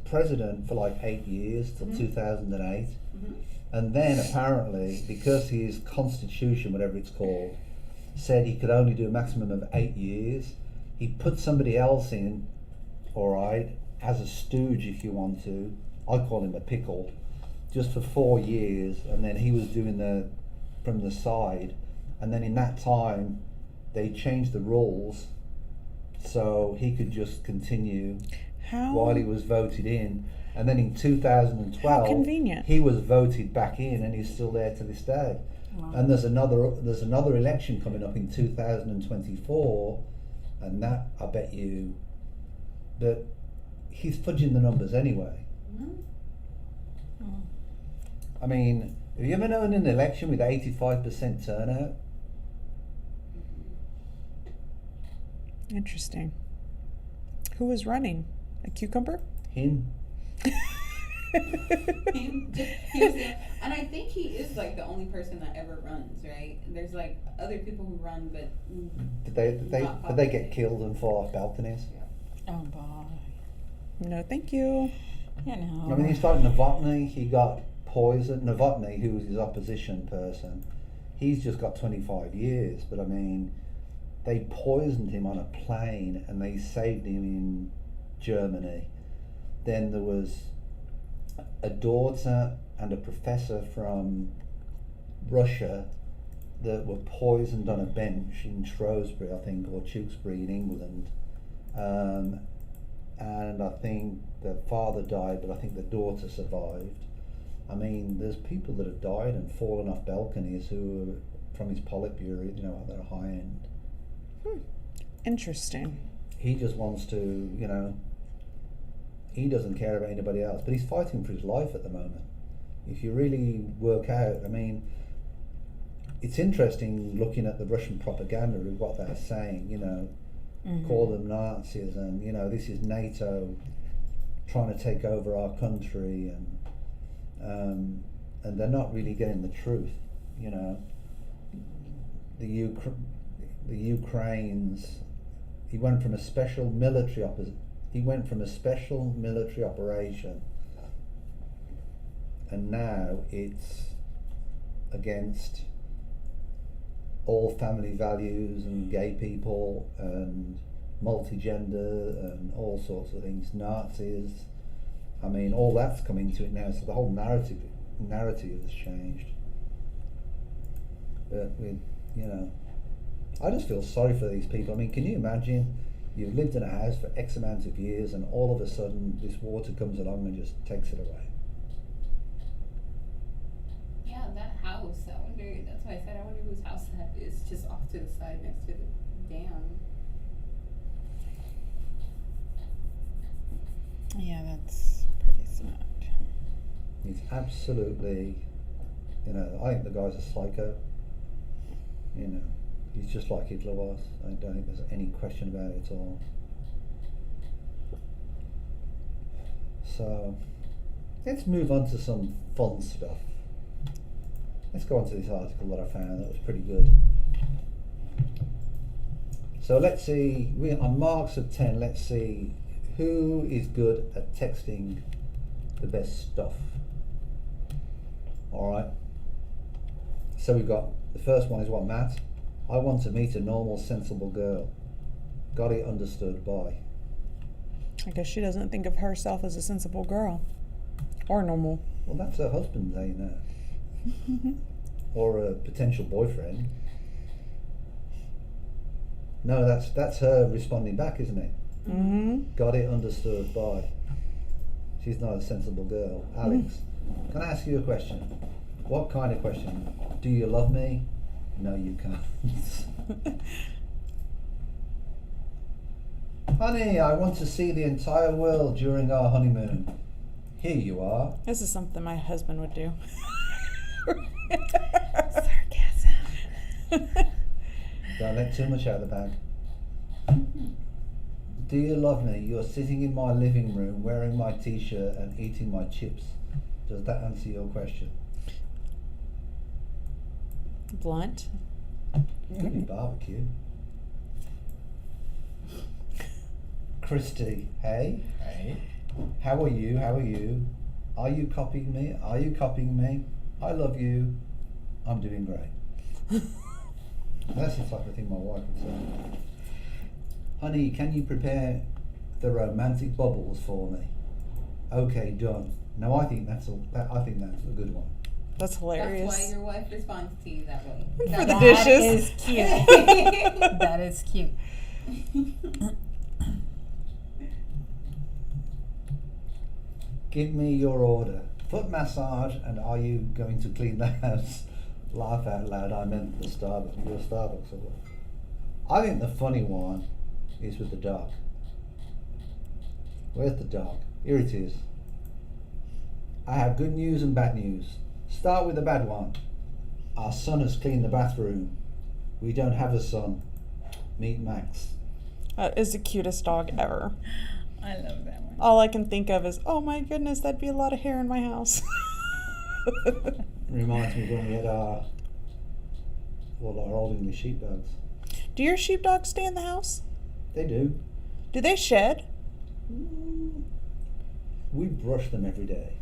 Speaker 2: president for 8 years till 2008, and then apparently because his constitution, whatever it's called, said he could only do a maximum of 8 years, he put somebody else in, all right, as a stooge if you want to. I call him a pickle, just for 4 years, and then he was doing from the side, and then in that time they changed the rules so he could just continue while he was voted in, and then in 2012
Speaker 4: How convenient.
Speaker 2: he was voted back in, and he's still there to this day.
Speaker 1: Wow.
Speaker 2: And there's another election coming up in 2024, and that I bet you that he's fudging the numbers anyway. I mean, have you ever known an election with 85% turnout?
Speaker 4: Interesting. Who was running? A cucumber?
Speaker 2: Him.
Speaker 3: And I think he is the only person that ever runs, right? There's other people who run, but
Speaker 2: Did they
Speaker 3: not
Speaker 2: get
Speaker 3: popular.
Speaker 2: killed and fall off balconies?
Speaker 1: Oh boy.
Speaker 4: No, thank you.
Speaker 1: You know.
Speaker 2: I mean, he's like Novotny. He got poisoned. Novotny, who was his opposition person, he's just got 25 years. But I mean, they poisoned him on a plane and they saved him in Germany. Then there was a daughter and a professor from Russia that were poisoned on a bench in Shrewsbury, I think, or Tewkesbury in England. And I think the father died, but I think the daughter survived. I mean, there's people that have died and fallen off balconies who are from his Politburo, at their high end.
Speaker 4: Interesting.
Speaker 2: He just wants to, he doesn't care about anybody else, but he's fighting for his life at the moment. If you really work out, I mean, it's interesting looking at the Russian propaganda of what they're saying, call them Nazis, and this is NATO trying to take over our country, and they're not really getting the truth. The Ukrainians, he went from a special military operation, and now it's against all family values and gay people and multi-gender and all sorts of things, Nazis. I mean, all that's coming to it now, so the whole narrative has changed. But I just feel sorry for these people. I mean, can you imagine you've lived in a house for X amount of years and all of a sudden this water comes along and just takes it away?
Speaker 3: yeah, that house. I wonder. That's why I said I wonder whose house that is, just off to the side next to the dam.
Speaker 1: Yeah, that's pretty sad.
Speaker 2: He's absolutely, I think the guy's a psycho. He's just like Hitler was. I don't think there's any question about it at all. So, let's move on to some fun stuff. Let's go on to this article that I found that was pretty good. So let's see, on marks of 10, let's see who is good at texting the best stuff. Alright. So we've got, the first one is what, Matt? I want to meet a normal, sensible girl. Got it understood by.
Speaker 4: I guess she doesn't think of herself as a sensible girl. Or normal.
Speaker 2: Well, that's her husband saying that. Or a potential boyfriend. No, that's her responding back, isn't it?
Speaker 4: Mm-hmm.
Speaker 2: Got it understood by. She's not a sensible girl. Alex, can I ask you a question? What kind of question? Do you love me? No, you can't. Honey, I want to see the entire world during our honeymoon. Here you are.
Speaker 4: This is something my husband would do.
Speaker 1: Sarcasm.
Speaker 2: Don't let too much out of the bag. Do you love me? You're sitting in my living room wearing my t-shirt and eating my chips. Does that answer your question?
Speaker 4: Blunt.
Speaker 2: Could be barbecue. Christy, hey?
Speaker 5: Hey.
Speaker 2: How are you? How are you? Are you copying me? Are you copying me? I love you. I'm doing great. That's the type of thing my wife would say. Honey, can you prepare the romantic bubbles for me? Okay, done. No, I think that's a good one.
Speaker 4: That's hilarious.
Speaker 3: That's why your wife responds to you that way.
Speaker 4: For the
Speaker 1: That
Speaker 4: dishes.
Speaker 1: is cute. That is cute.
Speaker 2: Give me your order. Foot massage, and are you going to clean the house? Laugh out loud, I meant the Starbucks. Your Starbucks or what? I think the funny one is with the dog. Where's the dog? Here it is. I have good news and bad news. Start with the bad one. Our son has cleaned the bathroom. We don't have a son. Meet Max.
Speaker 4: That is the cutest dog ever.
Speaker 1: I love that one.
Speaker 4: All I can think of is, oh my goodness, that'd be a lot of hair in my house.
Speaker 2: Reminds me of when we had our old English sheepdogs.
Speaker 4: Do your sheepdogs stay in the house?
Speaker 2: They do.
Speaker 4: Do they shed?
Speaker 2: We brush them every day.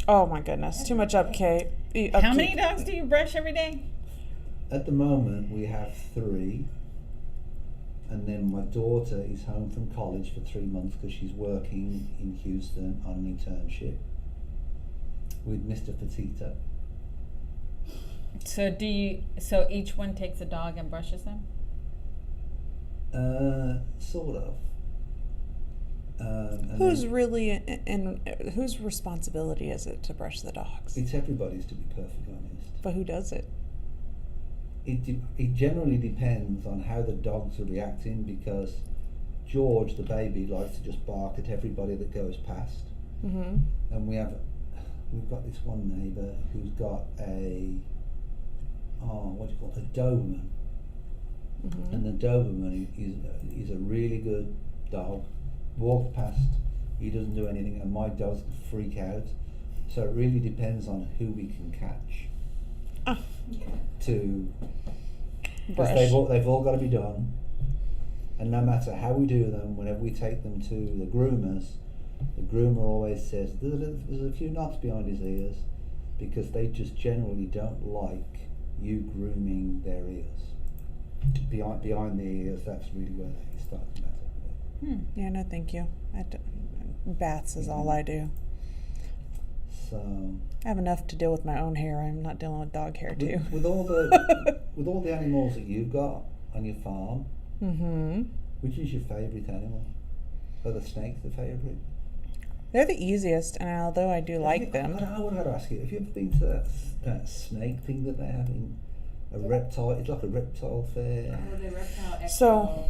Speaker 4: Oh my goodness, too much upkeep.
Speaker 1: How many dogs do you brush every day?
Speaker 2: At the moment, we have 3. And then my daughter is home from college for 3 months because she's working in Houston on an internship with Mr. Petita.
Speaker 1: So each one takes a dog and brushes them?
Speaker 2: Sort of. And
Speaker 4: Who's
Speaker 2: then
Speaker 4: really in whose responsibility is it to brush the dogs?
Speaker 2: it's everybody's, to be perfectly honest.
Speaker 4: But who does it?
Speaker 2: It generally depends on how the dogs are reacting, because George, the baby, likes to just bark at everybody that goes past.
Speaker 4: Mm-hmm.
Speaker 2: And we've got this one neighbour who's got a Doberman.
Speaker 4: Mm-hmm.
Speaker 2: And the Doberman is a really good dog. Walks past, he doesn't do anything, and my dogs freak out. So it really depends on who we can catch to
Speaker 4: Brush.
Speaker 2: because they've all got to be done. And no matter how we do them, whenever we take them to the groomers, the groomer always says there's a few knots behind his ears, because they just generally don't like you grooming their ears. Behind the ears, that's really where they start to matter.
Speaker 4: Yeah, no, thank you. Baths is all I do.
Speaker 2: So
Speaker 4: I have enough to deal with my own hair. I'm not dealing with dog hair too.
Speaker 2: with all the animals that you've got on your farm,
Speaker 4: Mm-hmm.
Speaker 2: which is your favourite animal? Are the snakes the favourite?
Speaker 4: They're the easiest, and although I do like them.
Speaker 2: I want to ask you, have you ever been to that snake thing that they have in a reptile? It's like a reptile fair.
Speaker 3: Oh, the reptile expo.
Speaker 4: So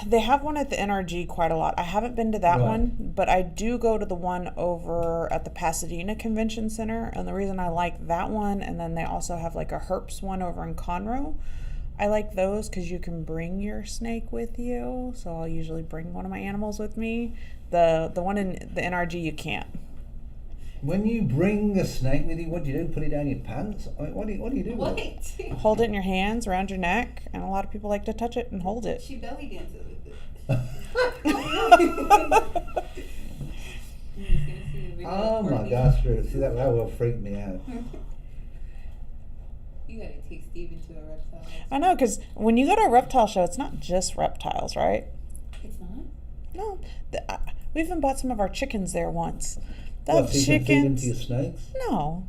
Speaker 4: they have one at the NRG quite a lot. I haven't been to that
Speaker 2: Right.
Speaker 4: one, but I do go to the one over at the Pasadena Convention Center. And the reason I like that one, and then they also have like a Herps one over in Conroe. I like those because you can bring your snake with you. So I'll usually bring one of my animals with me. The one in the NRG you can't.
Speaker 2: When you bring a snake with you, what do you do? Put it down your pants? I mean, what do you do with it?
Speaker 3: What?
Speaker 4: Hold it in your hands around your neck, and a lot of people like to touch it and hold it.
Speaker 3: She belly dances with it.
Speaker 2: Oh my gosh, Ruth. See, that will freak me out.
Speaker 3: You gotta take Steven to a reptile.
Speaker 4: I know, because when you go to a reptile show, it's not just reptiles, right?
Speaker 3: It's not?
Speaker 4: No. We even bought some of our chickens there once. They
Speaker 2: What,
Speaker 4: have
Speaker 2: so you can feed them
Speaker 4: chickens.
Speaker 2: to your snakes?
Speaker 4: No.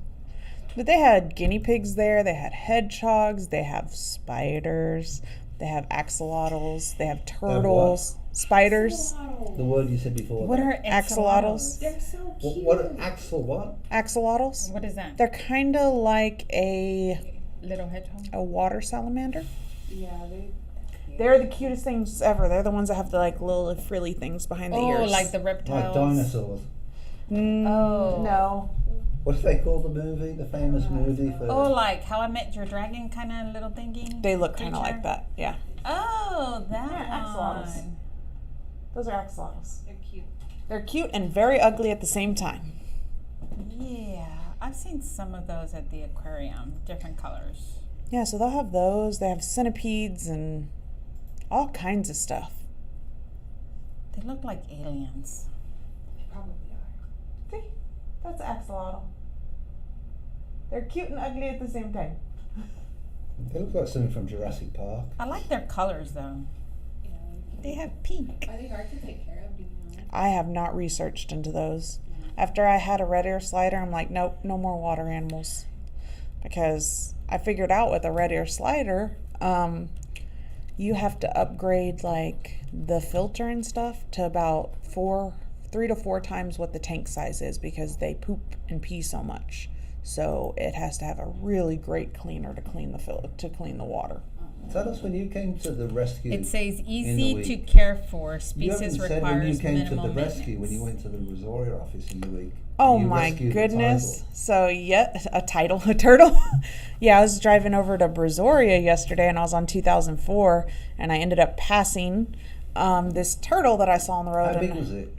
Speaker 4: But they had guinea pigs there. They had hedgehogs. They have spiders. They have axolotls. They have turtles. Spiders.
Speaker 2: The word you said before.
Speaker 1: What are
Speaker 4: Axolotls.
Speaker 3: They're so cute.
Speaker 2: What axle what?
Speaker 4: Axolotls.
Speaker 1: What is that?
Speaker 4: They're kind of like a
Speaker 1: Little hedgehog?
Speaker 4: water salamander.
Speaker 3: Yeah,
Speaker 4: They're the cutest things ever. They're the ones that have the like little frilly things behind the
Speaker 1: Oh,
Speaker 4: ears.
Speaker 1: like the
Speaker 2: Like
Speaker 1: reptiles.
Speaker 2: dinosaurs.
Speaker 1: Oh.
Speaker 4: No.
Speaker 2: What do they call the movie? The famous movie for...
Speaker 1: Oh, like How I Met Your Dragon kind of little thingy?
Speaker 4: They look kind of
Speaker 1: Creature?
Speaker 4: like that. Yeah.
Speaker 1: Oh, that
Speaker 4: Yeah, axolotls.
Speaker 1: one.
Speaker 4: Those are axolotls.
Speaker 3: they're cute.
Speaker 4: They're cute and very ugly at the same time.
Speaker 1: Yeah, I've seen some of those at the aquarium, different colors.
Speaker 4: Yeah, so they'll have those. They have centipedes and all kinds of stuff.
Speaker 1: They look like aliens.
Speaker 3: They probably are.
Speaker 4: See? That's axolotl. They're cute and ugly at the same time.
Speaker 2: They look like something from Jurassic Park.
Speaker 1: I like their colors though.
Speaker 3: Yeah.
Speaker 1: They have pink.
Speaker 3: Are they hard to take care of? Do you know?
Speaker 4: I have not researched into those. After I had a red ear slider, I'm like, nope, no more water animals. Because I figured out with a red ear slider, you have to upgrade like the filter and stuff to about 3 to 4 times what the tank size is because they poop and pee so much. So it has to have a really great cleaner to clean the water.
Speaker 2: Tell us when you came to the rescue.
Speaker 1: It says
Speaker 2: in
Speaker 1: easy
Speaker 2: the
Speaker 1: to
Speaker 2: week.
Speaker 1: care for.
Speaker 2: You
Speaker 1: Species
Speaker 2: haven't said when you
Speaker 1: requires
Speaker 2: came to
Speaker 1: minimal
Speaker 2: the rescue, when you
Speaker 1: maintenance.
Speaker 2: went to the Rosario office in the week.
Speaker 4: Oh
Speaker 2: You
Speaker 4: my
Speaker 2: rescued a
Speaker 4: goodness.
Speaker 2: title.
Speaker 4: So, a turtle. Yeah, I was driving over to Brazoria yesterday and I was on 2004 and I ended up passing this turtle that I saw on the road.
Speaker 2: How big
Speaker 4: and
Speaker 2: was it?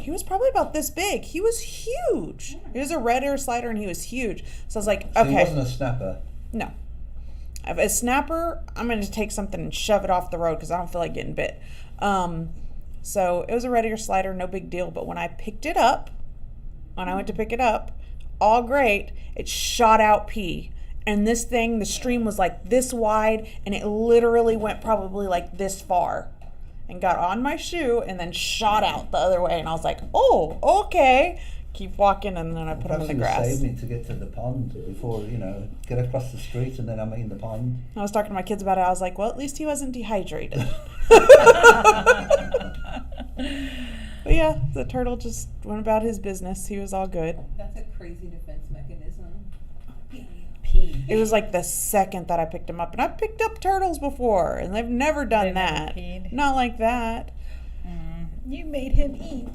Speaker 4: he was probably about this big. He was huge. He was a red ear slider and he was huge. So I was like,
Speaker 2: So he
Speaker 4: okay,
Speaker 2: wasn't a snapper.
Speaker 4: no. If a snapper, I'm going to take something and shove it off the road because I don't feel like getting bit. So it was a red ear slider, no big deal. But when I picked it up, when I went to pick it up, all great, it shot out pee. And this thing, the stream was like this wide and it literally went probably like this far and got on my shoe and then shot out the other way. And I was like, oh, okay. Keep walking and then I put them in the
Speaker 2: Perhaps
Speaker 4: grass.
Speaker 2: you saved me to get to the pond before, get across the street and then I'm in the pond.
Speaker 4: I was talking to my kids about it. I was like, well, at least he wasn't dehydrated. But yeah, the turtle just went about his business. He was all good.
Speaker 3: That's a crazy defense mechanism.
Speaker 1: Pee.
Speaker 4: It was like the second that I picked him up. And I've picked up turtles before, and they've never done
Speaker 1: They never
Speaker 4: that.
Speaker 1: peed?
Speaker 4: Not like that.
Speaker 1: You made him eat.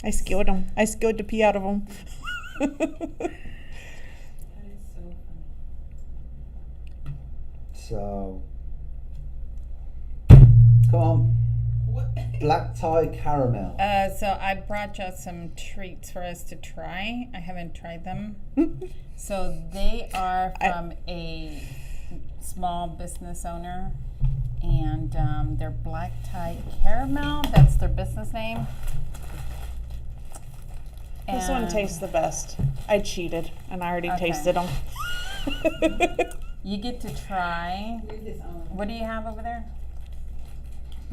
Speaker 4: I skilled him. I skilled the pee out of him.
Speaker 3: That is so funny.
Speaker 2: So, come on,
Speaker 3: What?
Speaker 2: black tie caramel.
Speaker 1: So I brought you some treats for us to try. I haven't tried them. So they are from a small business owner, and they're black tie caramel. That's their business name.
Speaker 4: This one
Speaker 1: And
Speaker 4: tastes the best. I cheated, and I already
Speaker 1: Okay.
Speaker 4: tasted them.
Speaker 1: You get to try.
Speaker 3: Here's his own.
Speaker 1: What do you have over there?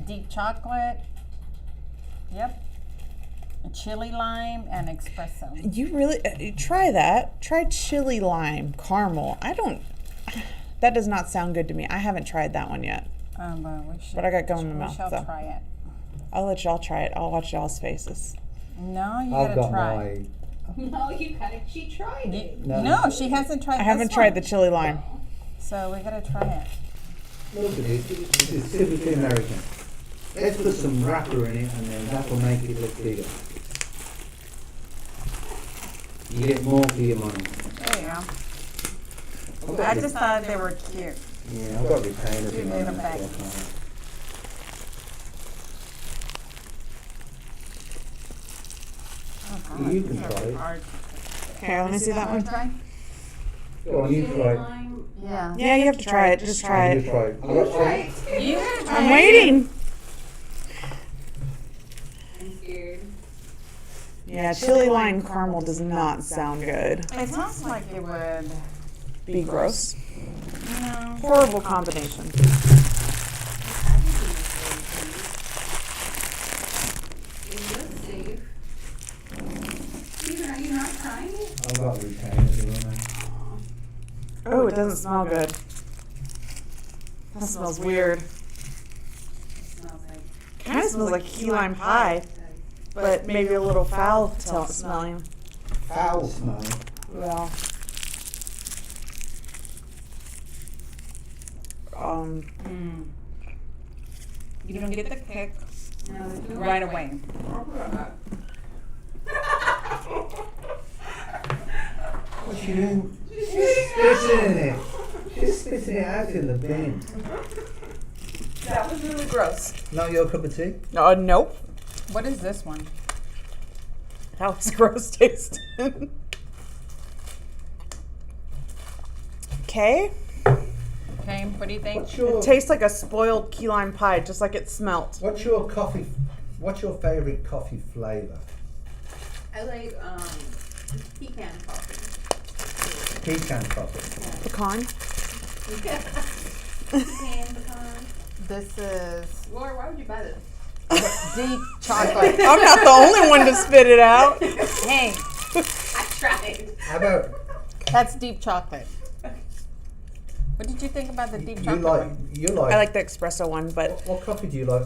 Speaker 1: Deep chocolate. Yep. Chili lime and espresso.
Speaker 4: You really try that. Try chili lime caramel. That does not sound good to me. I haven't tried that one yet.
Speaker 1: We should,
Speaker 4: But I got gum in my
Speaker 1: we
Speaker 4: mouth,
Speaker 1: shall
Speaker 4: so.
Speaker 1: try it.
Speaker 4: I'll let y'all try it. I'll watch y'all's faces.
Speaker 1: No, you
Speaker 2: I've
Speaker 1: gotta
Speaker 2: got
Speaker 1: try.
Speaker 3: No, you gotta. She tried it.
Speaker 1: No, she hasn't tried.
Speaker 4: I haven't tried the chili lime.
Speaker 1: So we gotta try it.
Speaker 2: Look at it. This is typically American. Let's put some wrapper in it and then that will make it look bigger. You get more for your money.
Speaker 1: There you go.
Speaker 2: Okay.
Speaker 1: I just thought they were cute.
Speaker 2: Yeah, I've got retainers
Speaker 1: You
Speaker 2: in
Speaker 1: need
Speaker 2: my
Speaker 1: them back.
Speaker 2: You can try it.
Speaker 4: Okay, let me see that one.
Speaker 1: Try?
Speaker 2: Go on, you try it.
Speaker 1: Yeah.
Speaker 4: Yeah, you have to try it. Just try
Speaker 2: You
Speaker 4: it.
Speaker 2: try it.
Speaker 1: You
Speaker 4: I'm waiting.
Speaker 3: I'm scared.
Speaker 4: Yeah, chili lime caramel does not sound good.
Speaker 1: It sounds like it would.
Speaker 4: Be gross.
Speaker 1: No.
Speaker 4: Horrible combination.
Speaker 3: It looks safe. Steven, are you not trying it?
Speaker 2: I've got retainers in there.
Speaker 4: Oh, it doesn't smell good. That smells weird.
Speaker 3: It smells like.
Speaker 4: Kind of smells like key lime pie, but maybe a little foul smelling.
Speaker 2: Foul smell.
Speaker 4: Yeah.
Speaker 1: You don't get the kick
Speaker 3: No, it's too
Speaker 1: right away.
Speaker 2: What's she doing? She's spitting in it. She's spitting it out in the bin.
Speaker 1: That was really gross.
Speaker 2: Not your cup of tea?
Speaker 4: Nope.
Speaker 1: What is this one?
Speaker 4: That was gross tasting. Okay.
Speaker 1: Okay, what do you think?
Speaker 2: What's your
Speaker 4: It tastes like a spoiled key lime pie, just like it smelt.
Speaker 2: What's your coffee? What's your favorite coffee flavor?
Speaker 3: I like pecan coffee.
Speaker 2: Pecan coffee.
Speaker 4: Pecan.
Speaker 3: Pecan pecan.
Speaker 1: This is
Speaker 3: Laura, why would you buy this?
Speaker 1: deep chocolate.
Speaker 4: I'm not the only one to spit it out.
Speaker 1: Hey,
Speaker 3: I tried.
Speaker 2: How about
Speaker 1: that's deep chocolate. What did you think about the deep
Speaker 2: you
Speaker 1: chocolate
Speaker 2: like
Speaker 1: one?
Speaker 2: you like?
Speaker 4: I like the espresso one, but
Speaker 2: What coffee do you like?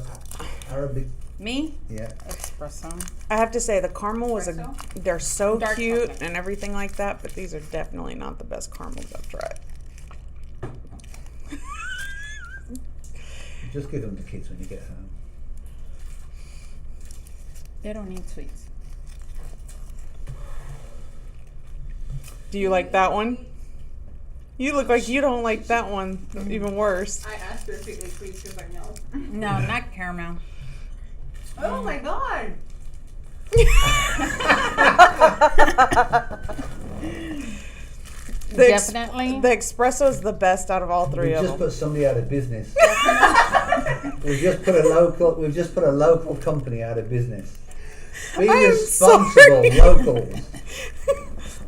Speaker 2: Arabic.
Speaker 1: Me?
Speaker 2: Yeah.
Speaker 1: Espresso.
Speaker 4: I have to say the caramel was
Speaker 3: Espresso?
Speaker 4: they're so
Speaker 1: Dark
Speaker 4: cute
Speaker 1: chocolate.
Speaker 4: and everything like that, but these are definitely not the best caramels I've tried.
Speaker 2: Just give them to kids when you get home.
Speaker 1: They don't need sweets.
Speaker 4: Do you like that one? You look like you don't like that one. Even worse.
Speaker 3: I asked her if it was sweet. She was like, no.
Speaker 1: No, not caramel.
Speaker 3: Oh my god.
Speaker 1: Definitely.
Speaker 4: The espresso is the best out of all three
Speaker 2: We've
Speaker 4: of
Speaker 2: just
Speaker 4: them.
Speaker 2: put somebody out of business. We've just put a local company out of business. Be
Speaker 4: I'm
Speaker 2: responsible,
Speaker 4: sorry.
Speaker 2: locals.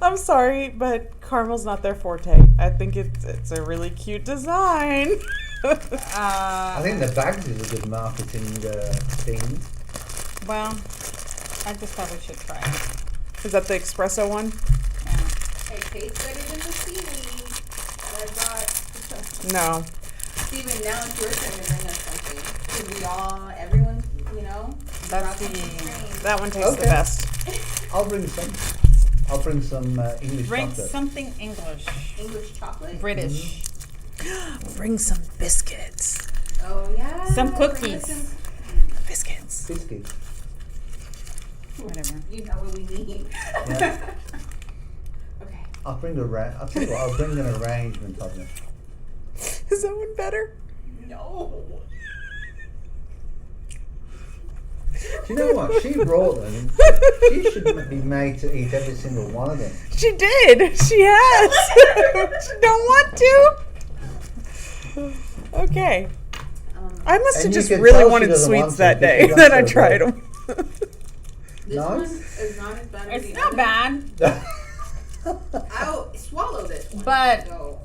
Speaker 4: I'm sorry, but caramel's not their forte. I think it's a really cute design.
Speaker 2: I think the bags is a good marketing thing.
Speaker 1: Well, I just thought we should try it.
Speaker 4: Is that the espresso one?
Speaker 1: Yeah.
Speaker 3: It tastes better than the seaweed that I brought.
Speaker 4: No.
Speaker 3: Steven, now it's your turn to bring us something. Because everyone,
Speaker 1: That's
Speaker 3: brought
Speaker 1: the-
Speaker 3: something strange.
Speaker 4: That one tastes the
Speaker 2: Okay.
Speaker 4: best.
Speaker 2: I'll bring some English
Speaker 1: Bring
Speaker 2: chocolate.
Speaker 1: something English.
Speaker 3: English chocolate.
Speaker 1: British.
Speaker 4: Bring some biscuits.
Speaker 3: Oh yeah.
Speaker 1: Some
Speaker 3: bring us
Speaker 1: cookies.
Speaker 3: some-
Speaker 4: Biscuits.
Speaker 2: Biscuits.
Speaker 1: Whatever.
Speaker 3: You know what we need.
Speaker 2: Yeah.
Speaker 3: Okay.
Speaker 2: I'll tell you what, I'll bring an arrangement of them.
Speaker 4: Is that one better?
Speaker 3: No.
Speaker 2: Do you know what? She brought them. She should be made to eat every single one of them.
Speaker 4: She did. She has. She don't want to. Okay. I must have
Speaker 2: And you
Speaker 4: just
Speaker 2: can
Speaker 4: really
Speaker 2: tell she
Speaker 4: wanted
Speaker 2: doesn't
Speaker 4: sweets
Speaker 2: want to
Speaker 4: that
Speaker 2: because
Speaker 4: day
Speaker 2: she
Speaker 4: that I
Speaker 2: wants
Speaker 4: tried
Speaker 2: so
Speaker 4: them.
Speaker 3: This
Speaker 2: Nice.
Speaker 3: one is not as bad as
Speaker 1: It's
Speaker 3: the
Speaker 1: not
Speaker 3: other.
Speaker 1: bad,
Speaker 3: I'll swallow this one.
Speaker 1: but
Speaker 3: So,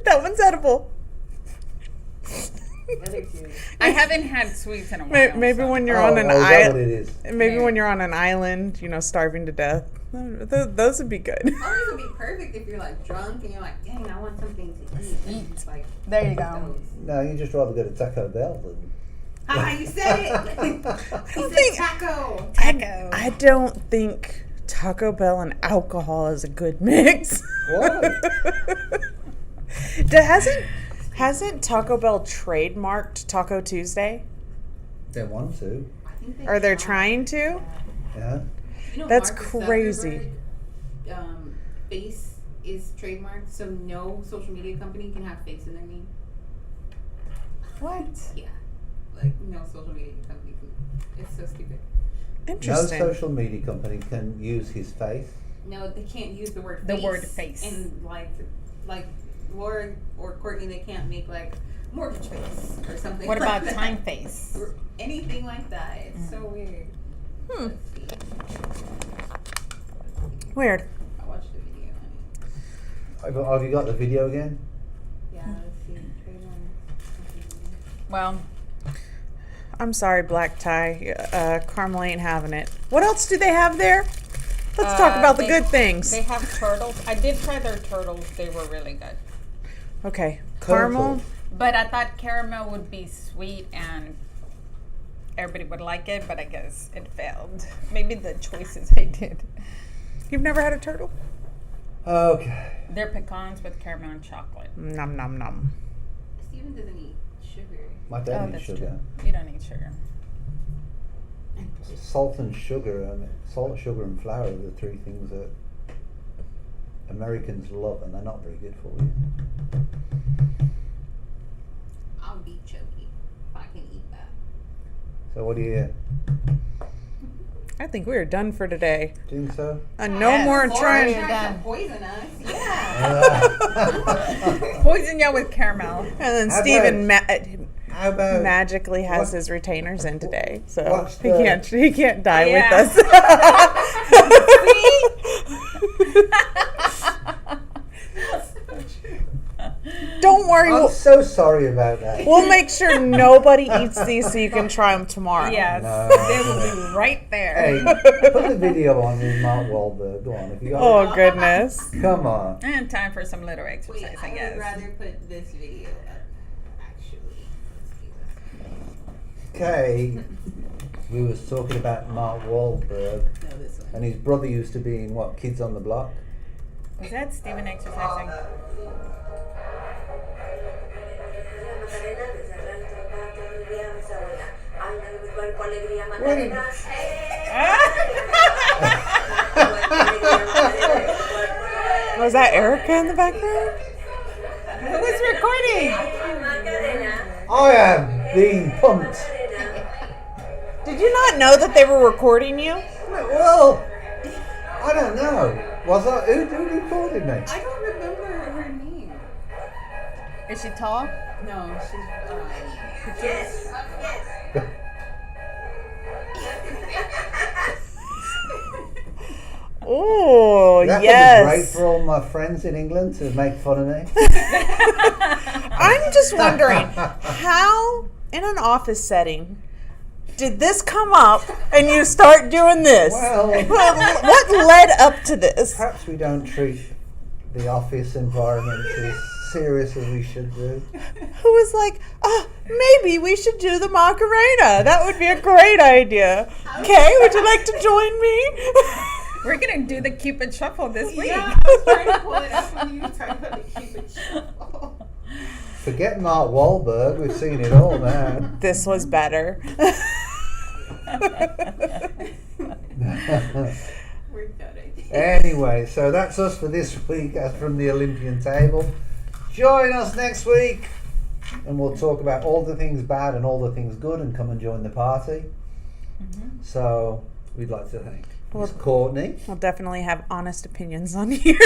Speaker 4: That one's edible.
Speaker 3: the other two.
Speaker 1: I haven't had sweets in a while.
Speaker 4: Maybe
Speaker 1: so.
Speaker 4: when you're
Speaker 2: Oh,
Speaker 4: on an
Speaker 2: is that what
Speaker 4: island.
Speaker 2: it is?
Speaker 4: Maybe when you're on an island, starving to death. Those would be good.
Speaker 3: Oh, this would be perfect if you're like drunk and you're like, dang, I want something to eat. And it's like,
Speaker 1: There you go.
Speaker 3: those.
Speaker 2: No, you just rather go to Taco Bell than.
Speaker 3: Ah, you said it. You said taco.
Speaker 1: Taco.
Speaker 4: I don't think Taco Bell and alcohol is a good mix.
Speaker 2: Why?
Speaker 4: Hasn't Taco Bell trademarked Taco Tuesday?
Speaker 2: They want to.
Speaker 3: I think
Speaker 4: Are they
Speaker 3: tried.
Speaker 4: trying to?
Speaker 2: Yeah.
Speaker 3: You know,
Speaker 4: That's
Speaker 3: Mark
Speaker 4: crazy.
Speaker 3: Zuckerberg, face is trademarked, so no social media company can have face in their name.
Speaker 1: What?
Speaker 3: Yeah. Like, no social media company can. It's so stupid.
Speaker 4: Interesting.
Speaker 2: No social media company can use his face.
Speaker 3: No, they can't use the word
Speaker 1: The
Speaker 3: face.
Speaker 1: word face.
Speaker 3: And, like Laura or Courtney, they can't make, like, mortgage face or something.
Speaker 1: What
Speaker 3: like
Speaker 1: about
Speaker 3: that.
Speaker 1: time face?
Speaker 3: Or anything like that. It's so weird.
Speaker 4: Hmm.
Speaker 3: Let's see.
Speaker 4: Weird.
Speaker 3: I watched the video on it.
Speaker 2: Have you got the video again?
Speaker 3: Yeah, let's see. Trademark.
Speaker 1: Well,
Speaker 4: I'm sorry, Black Tie. Carmel ain't having it. What else do they have there? Let's talk about the
Speaker 1: they-
Speaker 4: good things.
Speaker 1: They have turtles. I did try their turtles. They were really good.
Speaker 4: Okay, caramel.
Speaker 2: Turtle.
Speaker 1: But I thought caramel would be sweet and everybody would like it, but I guess it failed. Maybe the choices I did.
Speaker 4: You've never had a turtle?
Speaker 2: Okay.
Speaker 1: They're pecans with caramel and chocolate.
Speaker 4: Nom nom nom.
Speaker 3: Steven doesn't eat sugar.
Speaker 2: My dad eats
Speaker 1: that's
Speaker 2: sugar.
Speaker 1: true. You don't eat sugar.
Speaker 2: Salt and sugar, salt, sugar, and flour are the three things that Americans love, and they're not very good for you.
Speaker 3: I'll be choky if I can eat that.
Speaker 2: So what do you
Speaker 4: I think we are done for today.
Speaker 2: think so?
Speaker 4: No
Speaker 1: Yes.
Speaker 4: more
Speaker 3: Laura
Speaker 4: trying.
Speaker 1: You're
Speaker 3: tried
Speaker 1: done.
Speaker 3: to poison us. Yeah.
Speaker 1: Poison you with caramel.
Speaker 4: And then
Speaker 2: How
Speaker 4: Steven
Speaker 2: How about
Speaker 4: magically has
Speaker 2: what-
Speaker 4: his retainers in today, so
Speaker 2: what's
Speaker 4: he
Speaker 2: the-
Speaker 4: can't die
Speaker 1: Yeah.
Speaker 4: with us. Don't worry,
Speaker 2: I'm so sorry about that.
Speaker 4: we'll make sure nobody eats these so you can try them tomorrow.
Speaker 1: Yes,
Speaker 2: No.
Speaker 1: they will be right there.
Speaker 2: Hey, put the video on with Mark Wahlberg. Go on, if you got
Speaker 4: Oh goodness.
Speaker 2: it. Come on.
Speaker 1: And time for some little
Speaker 3: Wait,
Speaker 1: exercise, I
Speaker 3: I
Speaker 1: guess.
Speaker 3: would rather put this video up, actually. Let's do
Speaker 2: Okay, we was talking about Mark Wahlberg,
Speaker 3: this. No, this one.
Speaker 2: and his brother used to be in what, Kids on the Block?
Speaker 1: Was that Steven exercising?
Speaker 4: Was that Erica in the background?
Speaker 1: Who was recording?
Speaker 2: I am being pumped.
Speaker 4: Did you not know that they were recording you?
Speaker 2: Well, I don't know. Was that who recorded me?
Speaker 3: I don't remember her name.
Speaker 1: Is she tall?
Speaker 3: No, she's
Speaker 4: Oh,
Speaker 2: That would be great
Speaker 4: yes.
Speaker 2: for all my friends in England to make fun of me.
Speaker 4: I'm just wondering how, in an office setting, did this come up and you start doing this?
Speaker 2: Well,
Speaker 4: What led up to this?
Speaker 2: perhaps we don't treat the office environment as serious as we should do.
Speaker 4: Who was like, maybe we should do the Macarena. That would be a great idea. Kay, would you like to join me?
Speaker 1: We're gonna do the Cupid Shuffle this week.
Speaker 3: Yeah, I was trying to pull it up when you were talking about the Cupid Shuffle.
Speaker 2: Forget Mark Wahlberg, we've seen it all now.
Speaker 4: This was better.
Speaker 3: We're done, I think.
Speaker 2: Anyway, so that's us for this week as from the Olympian Table. Join us next week and we'll talk about all the things bad and all the things good and come and join the party. So we'd like to thank Miss Courtney.
Speaker 4: We'll definitely have honest opinions on here.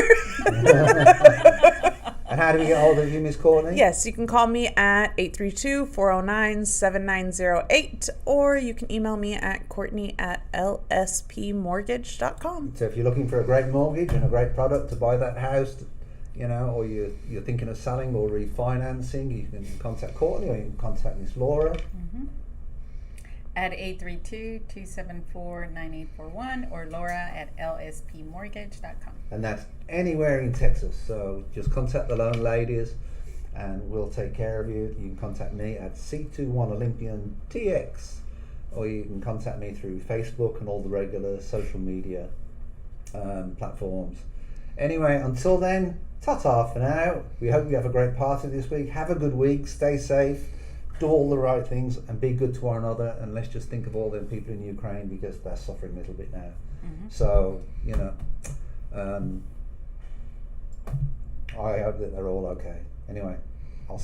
Speaker 2: And how do we get hold of you, Miss Courtney?
Speaker 4: Yes, you can call me at 832-409-7908 or you can email me at Courtney@lspmortgage.com.
Speaker 2: So if you're looking for a great mortgage and a great product to buy that house, you know, or you're thinking of selling or refinancing, you can contact Courtney or you can contact Miss Laura.
Speaker 1: At 832-274-9841 or Laura at lspmortgage.com.
Speaker 2: And that's anywhere in Texas. So just contact the Lone Ladies and we'll take care of you. You can contact me at C21 Olympian TX or you can contact me through Facebook and all the regular social media platforms. Anyway, until then, ta-ta for now. We hope you have a great party this week. Have a good week. Stay safe. Do all the right things and be good to one another, and let's just think of all the people in Ukraine because they're suffering a little bit now. So, you know, I hope that they're all okay. Anyway,